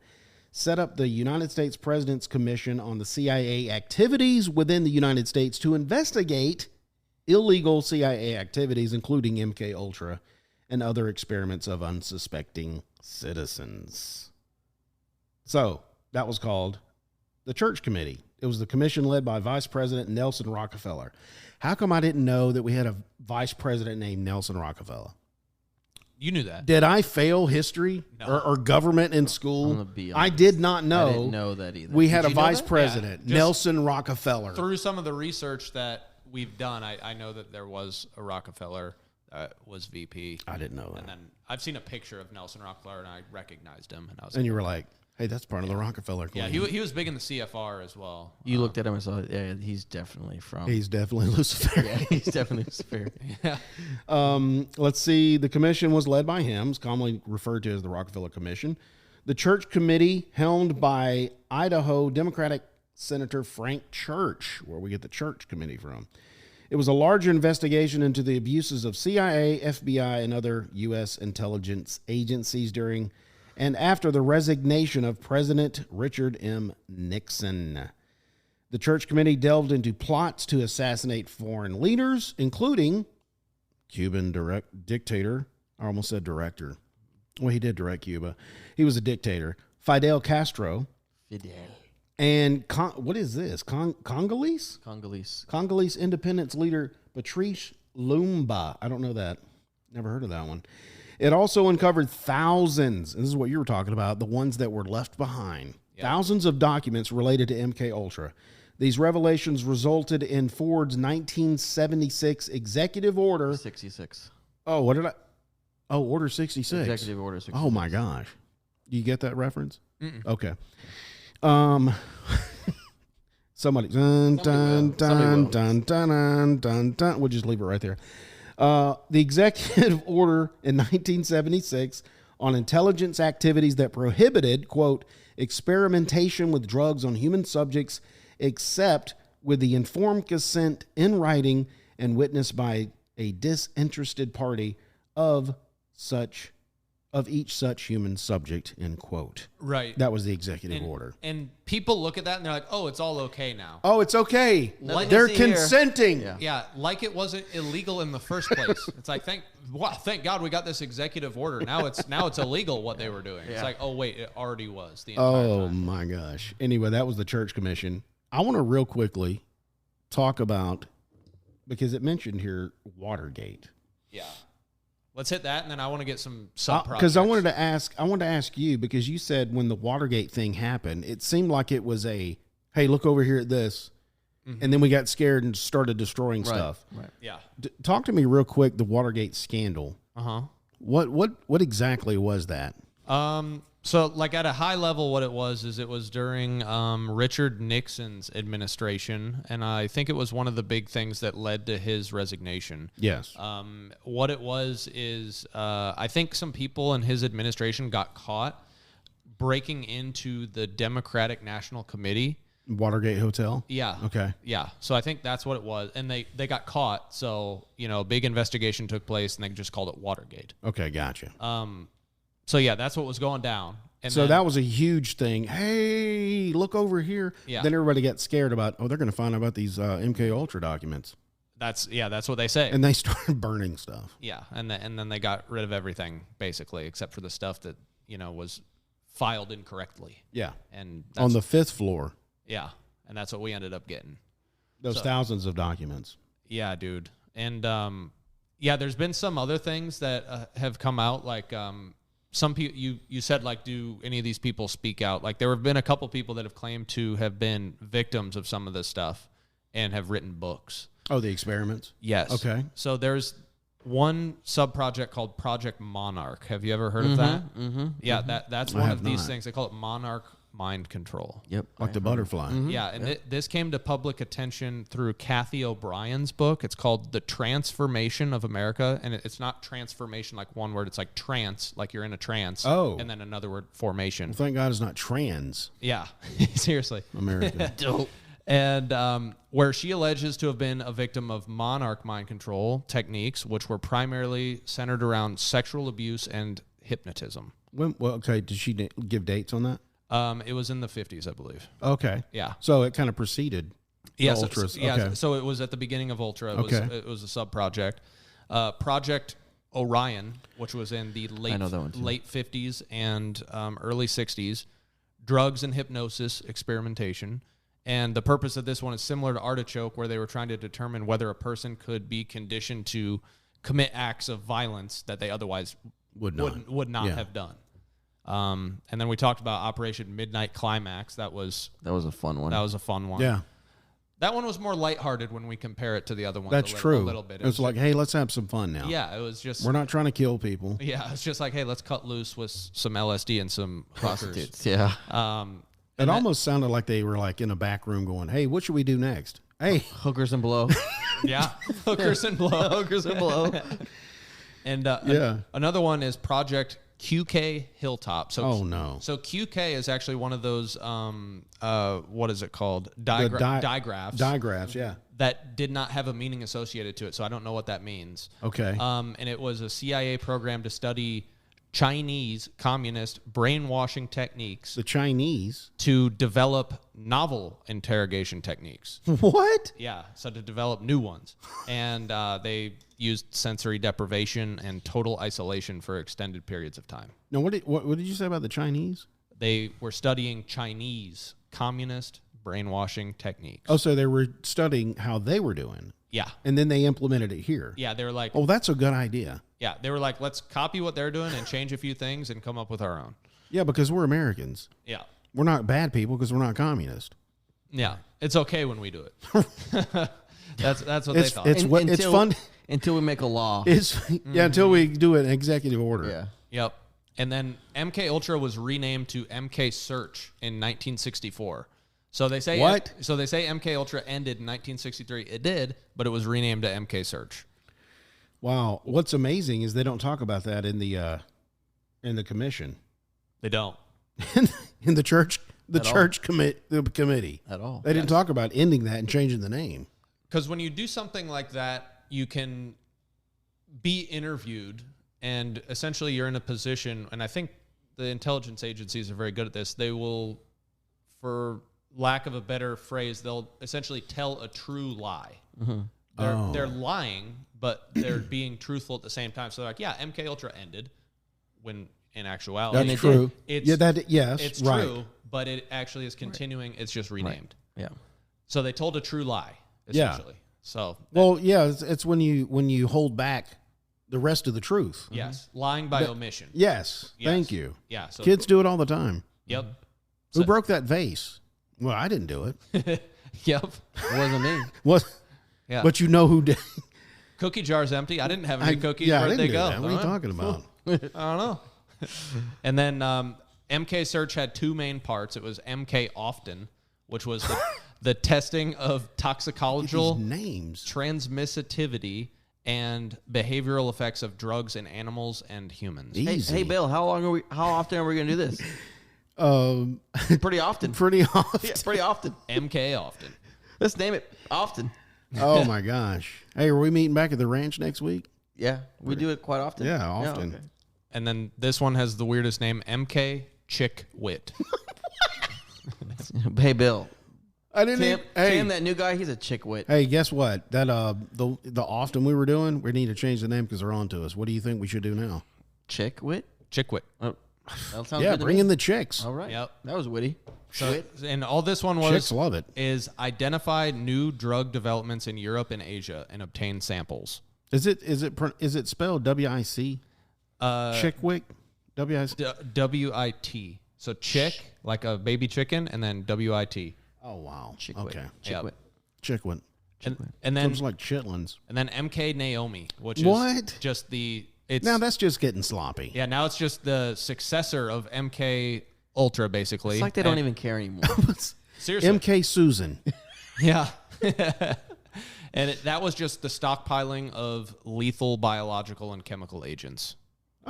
set up the United States President's Commission on the CIA activities within the United States to investigate illegal CIA activities, including MKUltra and other experiments of unsuspecting citizens. So that was called the Church Committee. It was the commission led by Vice President Nelson Rockefeller. How come I didn't know that we had a vice president named Nelson Rockefeller? You knew that. Did I fail history or government in school? I did not know. I didn't know that either. We had a vice president, Nelson Rockefeller. Through some of the research that we've done, I know that there was a Rockefeller that was VP. I didn't know that. And then I've seen a picture of Nelson Rockefeller, and I recognized him. And I was you were like, hey, that's part of the Rockefeller clan. Yeah, he was big in the CFR as well. You looked at him and saw, yeah, he's definitely from. He's definitely Lucifer. Yeah, he's definitely Lucifer. Yeah. Let's see. The commission was led by him, commonly referred to as the Rockefeller Commission. The Church Committee, helmed by Idaho Democratic Senator Frank Church, where we get the Church Committee from. It was a larger investigation into the abuses of CIA, FBI, and other U.S. intelligence agencies during and after the resignation of President Richard M. Nixon. The Church Committee delved into plots to assassinate foreign leaders, including Cuban dictator. I almost said director. Well, he did direct Cuba. He was a dictator. Fidel Castro. And what is this? Congolese? Congolese independence leader Patrice Lumumba. I don't know that. Never heard of that one. It also uncovered thousands, and this is what you were talking about, the ones that were left behind. Yep. Thousands of documents related to MKUltra. These revelations resulted in Ford's 1976 executive order. 66. Oh, what did I? Oh, Order 66. Executive Order 66. Oh, my gosh. Do you get that reference? Mm-mm. Okay. Somebody. Dun, dun, dun, dun, dun, dun, dun. We'll just leave it right there. The executive order in 1976 on intelligence activities that prohibited, quote, experimentation with drugs on human subjects except with the informed consent in writing and witnessed by a disinterested party of each such human subject, end quote. Right. That was the executive order. And people look at that and they're like, oh, it's all okay now. Oh, it's okay. Like they're consenting. Yeah, like it wasn't illegal in the first place. It's like, thank God we got this executive order. Now it's illegal what they were doing. Yeah. It's like, oh, wait, it already was the entire time. Oh, my gosh. Anyway, that was the Church Commission. I want to real quickly talk about, because it mentioned here, Watergate. Yeah. Let's hit that, and then I want to get some sub-projects. Because I wanted to ask you, because you said when the Watergate thing happened, it seemed like it was a, hey, look over here at this, and then we got scared and started destroying stuff. Right. Yeah. Talk to me real quick. The Watergate scandal. What exactly was that? So, like at a high level, what it was is it was during Richard Nixon's administration, and I think it was one of the big things that led to his resignation. Yes. What it was is I think some people in his administration got caught breaking into the Democratic National Committee. Watergate Hotel? Yeah. Okay. Yeah. So I think that's what it was. And they got caught. So, a big investigation took place, and they just called it Watergate. Okay, gotcha. So, yeah, that's what was going down. And so that was a huge thing. Hey, look over here. Yeah. Then everybody got scared about, they're going to find out about these MKUltra documents. That's what they say. And they started burning stuff. Yeah, and then they got rid of everything, basically, except for the stuff that, was filed incorrectly. Yeah. And on the 5th floor. Yeah, and that's what we ended up getting. Those thousands of documents. Yeah, dude. And, there's been some other things that have come out, like some people, you said, like, do any of these people speak out? Like, there have been a couple people that have claimed to have been victims of some of this stuff and have written books. Oh, the experiments? Yes. Okay. So there's one sub-project called Project Monarch. Have you ever heard of that? Mm-hmm. Yeah, that's one of these things. They call it Monarch Mind Control. Yep. Like the butterfly. Mm-hmm. Yeah, and this came to public attention through Kathy O'Brien's book. It's called The Transformation of America, and it's not transformation like one word. It's like trance, like you're in a trance. Oh. And then another word, formation. Well, thank God it's not trans. Yeah, seriously. America. Dope. And where she alleges to have been a victim of monarch mind control techniques, which were primarily centered around sexual abuse and hypnotism. Okay, did she give dates on that? It was in the 50s, I believe. Okay. Yeah. So it kind of preceded Yes, Ultras. yeah. Okay. So it was at the beginning of Ultra. It was a sub project. Project Orion, which was in the late 50s and early 60s, drugs and hypnosis experimentation. And the purpose of this one is similar to Artichoke, where they were trying to determine whether a person could be conditioned to commit acts of violence that they otherwise would not have done. And then we talked about Operation Midnight Climax. That was a fun one. That was a fun one. Yeah. That one was more lighthearted when we compare it to the other one. That's true. A little bit. It was like, hey, let's have some fun now. Yeah, it was just... We're not trying to kill people. Yeah, it's just like, hey, let's cut loose with some LSD and some prostitutes. Yeah. It almost sounded like they were like in a back room going, hey, what should we do next? Hey. Hookers and blow. Yeah, hookers and blow. Hookers and blow. And another one is Project QK Hilltop. So, no. So QK is actually one of those, what is it called? Digraphs. Digraphs, yeah. That did not have a meaning associated to it, so I don't know what that means. Okay. And it was a CIA program to study Chinese communist brainwashing techniques. The Chinese? To develop novel interrogation techniques. What? Yeah, so to develop new ones. And they used sensory deprivation and total isolation for extended periods of time. Now, what did you say about the Chinese? They were studying Chinese communist brainwashing techniques. Oh, so they were studying how they were doing. Yeah. And then they implemented it here. Yeah, they were like... Oh, that's a good idea. Yeah, they were like, let's copy what they're doing and change a few things and come up with our own. Yeah, because we're Americans. Yeah. We're not bad people because we're not communist. Yeah, it's okay when we do it. That's what they thought. It's fun until we make a law. Until we do an executive order. Yeah. Yep. And then MKUltra was renamed to MK Search in 1964. So they say what? So they say MKUltra ended in 1963. It did, but it was renamed to MK Search. Wow. What's amazing is they don't talk about that in the commission. They don't. In the church committee at all. They didn't talk about ending that and changing the name. Because when you do something like that, you can be interviewed, and essentially you're in a position, and I think the intelligence agencies are very good at this. They will, for lack of a better phrase, they'll essentially tell a true lie. Mm-hmm. They're lying, but they're being truthful at the same time. So they're like, yeah, MKUltra ended, when in actuality, that's true. It's it's true, but it actually is continuing. Right. It's just renamed. Right. Yeah. So they told a true lie, essentially. Yeah. So it's when you hold back the rest of the truth. Yes, lying by omission. Yes, thank you. Yeah, so kids do it all the time. Yep. Who broke that vase? Well, I didn't do it. Yep, it wasn't me. What? Yeah, but you know who did. Cookie jar's empty. I didn't have any cookies. Yeah, Where'd they go? That. What are you talking about? I don't know. And then MK Search had two main parts. It was MK Often, which was the testing of toxicological names, transmissivity, and behavioral effects of drugs in animals and humans. Hey, Bill, how often are we going to do this? Pretty often. Pretty often. Yeah, pretty often. MK Often. Let's name it Often. Oh my gosh. Hey, are we meeting back at the ranch next week? Yeah, we do it quite often. Yeah, often. Yeah, okay. And then this one has the weirdest name, MK Chick Wit. Hey, Bill. I didn't. Sam, that new guy, he's a chick wit. Hey, guess what? That the often we were doing, we need to change the name because they're on to us. What do you think we should do now? Chick wit. Chick Wit. Oh, that sounds yeah, good to bring me. in the chicks. All right. Yep. That was witty. So, and all this one was chicks love it. Is identified new drug developments in Europe and Asia and obtain samples. Is it spelled WIC? Chickwick? WIT. So chick, like a baby chicken, and then WIT. Oh wow. Chickwit. Okay. Chickwit. Chickwit. And then sounds like chitlins. And then MK Naomi, which is just now that's just getting sloppy. Yeah, now it's just the successor of MK Ultra, basically. It's like they don't even care anymore. Seriously. MK Susan. Yeah. And that was just the stockpiling of lethal biological and chemical agents.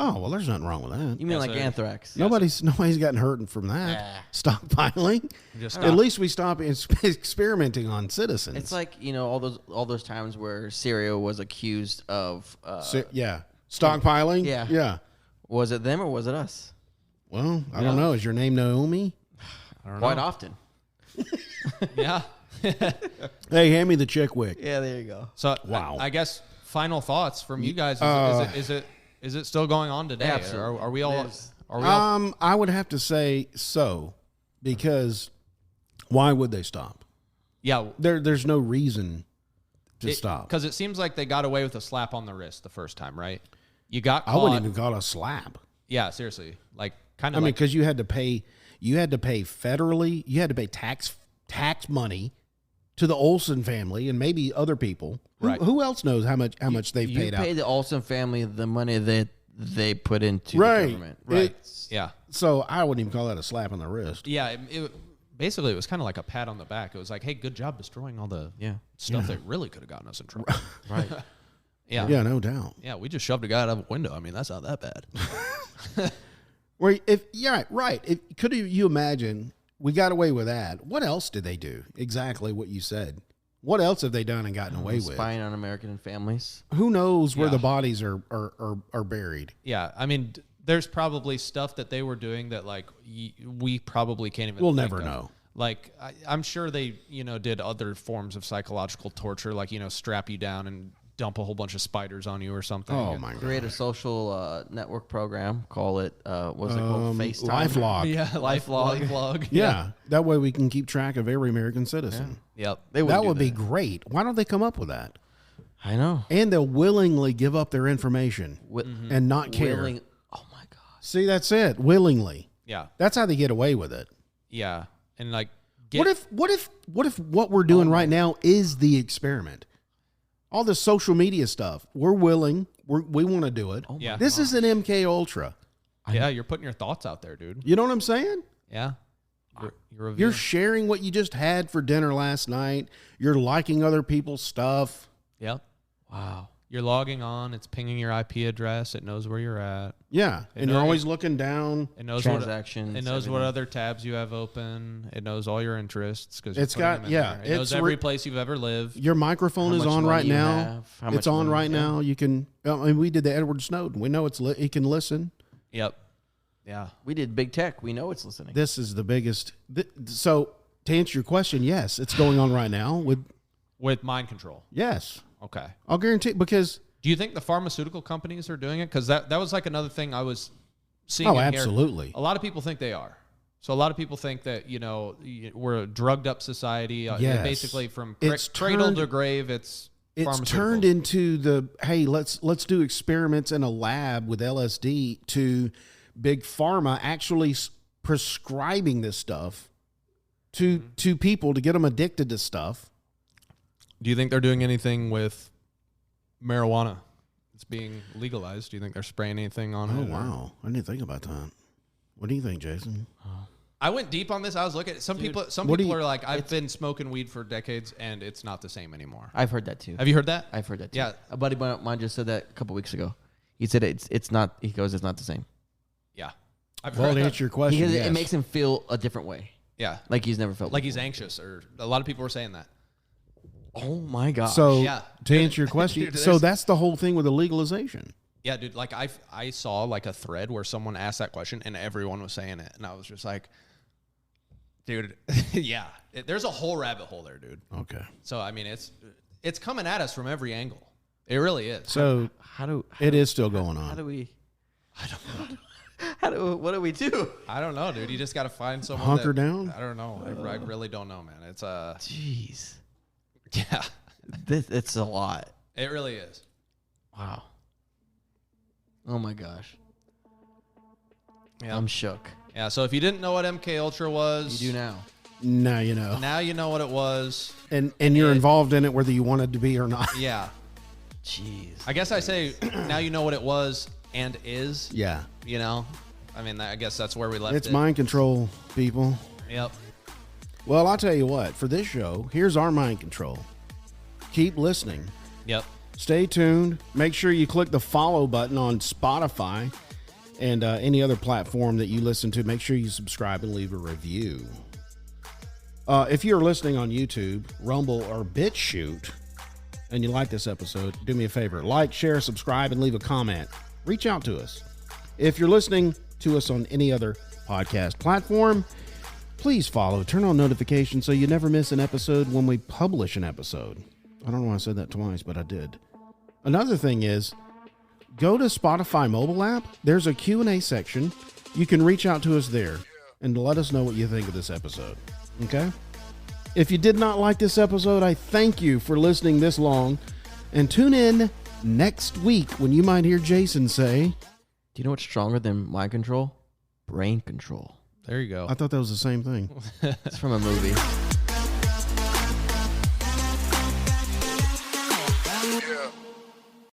Oh, well, there's nothing wrong with that. You mean like anthrax? Nobody's gotten hurt from that. Stockpiling. At least we stop experimenting on citizens. It's like, all those times where Syria was accused of stockpiling. Yeah. Was it them or was it us? Well, I don't know. Is your name Naomi? I don't know. Quite often. Yeah. Hey, hand me the Chickwick. Yeah, there you go. So wow. I guess final thoughts from you guys. Is it still going on today? Absolutely. Are we all? I would have to say so, because why would they stop? Yeah. There's no reason to stop. Because it seems like they got away with a slap on the wrist the first time, right? You got caught. I wouldn't even call it a slap. Yeah, seriously. Like kind of. I mean, because you had to pay federally. You had to pay tax money to the Olsen family and maybe other people. Right. Who else knows how much they've paid out? You pay the Olsen family the money that they put into the government. Right. Yeah. So I wouldn't even call that a slap on the wrist. Yeah. Basically, it was kind of like a pat on the back. It was like, hey, good job destroying all the stuff that really could have gotten us in trouble. Right. Yeah. Yeah, no doubt. Yeah, we just shoved a guy out of a window. I mean, that's not that bad. Could you imagine we got away with that? What else did they do? Exactly what you said. What else have they done and gotten away with? Spying on American families. Who knows where the bodies are buried? Yeah, I mean, there's probably stuff that they were doing that like we probably can't even. We'll think never of. know. Like I'm sure they did other forms of psychological torture, like strap you down and dump a whole bunch of spiders on you or something. Oh my god! Create a social network program. Call it what's it called? FaceTime. LifeLog. Yeah, LifeLog. Yeah, that way we can keep track of every American citizen. Yeah. Yep. That would be great. Why don't they come up with that? I know. And they'll willingly give up their information and not care. Oh my god! See, that's it. Willingly. Yeah. That's how they get away with it. Yeah, and like, What if what we're doing right now is the experiment? All the social media stuff. We're willing. We want to do it. Oh yeah. This is an MK Ultra. Yeah, you're putting your thoughts out there, dude. You know what I'm saying? Yeah. You're sharing what you just had for dinner last night. You're liking other people's stuff. Yep. Wow. You're logging on. It's pinging your IP address. It knows where you're at. Yeah, and you're always looking down. It knows transactions. It knows what other tabs you have open. It knows all your interests because it's got It knows every place you've ever lived. Your microphone is on right now. It's on right now. You can. I mean, we did the Edward Snowden. We know it's. He can listen. Yep. Yeah. We did big tech. We know it's listening. This is the biggest. So to answer your question, yes, it's going on right now with mind control. Yes. Okay. I'll guarantee because. Do you think the pharmaceutical companies are doing it? Because that was like another thing I was seeing. Oh, absolutely. A lot of people think they are. So a lot of people think that we're a drugged up society. Yes. Basically, from It's cradle to grave, it's turned into the hey, let's do experiments in a lab with LSD to big pharma actually prescribing this stuff to people to get them addicted to stuff. Do you think they're doing anything with marijuana? It's being legalized. Do you think they're spraying anything on it? Oh, wow. I didn't think about that. What do you think, Jason? I went deep on this. I was looking at some people. Some people are like, I've been smoking weed for decades, and it's not the same anymore. I've heard that too. Have you heard that? I've heard that too. Yeah. A buddy of mine just said that a couple weeks ago. He said it's not. He goes, it's not the same. Yeah. Well, to answer your question, Because yes. it makes him feel a different way. Yeah. Like he's never felt. Like before. he's anxious, or a lot of people were saying that. Oh my gosh. So Yeah. to answer your question, Dude, so that's the whole thing with the legalization. Yeah, dude. Like I saw like a thread where someone asked that question, and everyone was saying it, and I was just like, dude, yeah. There's a whole rabbit hole there, dude. Okay. So I mean, it's coming at us from every angle. It really is. So it is still going on. How do we? What do we do? I don't know, dude. You just got to find someone. Hunker down? I don't know. I really don't know, man. It's Jeez. Yeah. It's a lot. It really is. Wow. Oh my gosh. Yeah. I'm shook. Yeah. So if you didn't know what MK Ultra was, You do now. Now you know. Now you know what it was. And you're involved in it whether you wanted to be or not. Yeah. Jeez. I guess I say now you know what it was and is. Yeah. You know, I mean, I guess that's where we left it. It's mind control, people. Yep. Well, I'll tell you what. For this show, here's our mind control. Keep listening. Yep. Stay tuned. Make sure you click the follow button on Spotify. And any other platform that you listen to, make sure you subscribe and leave a review. If you're listening on YouTube, Rumble, or BitChute, and you like this episode, do me a favor. Like, share, subscribe, and leave a comment. Reach out to us. If you're listening to us on any other podcast platform, please follow. Turn on notifications so you never miss an episode when we publish an episode. I don't know why I said that twice, but I did. Another thing is, go to Spotify mobile app. There's a Q&A section. You can reach out to us there and let us know what you think of this episode. Okay? If you did not like this episode, I thank you for listening this long. And tune in next week when you might hear Jason say... Do you know what's stronger than mind control? Brain control. There you go. I thought that was the same thing. It's from a movie.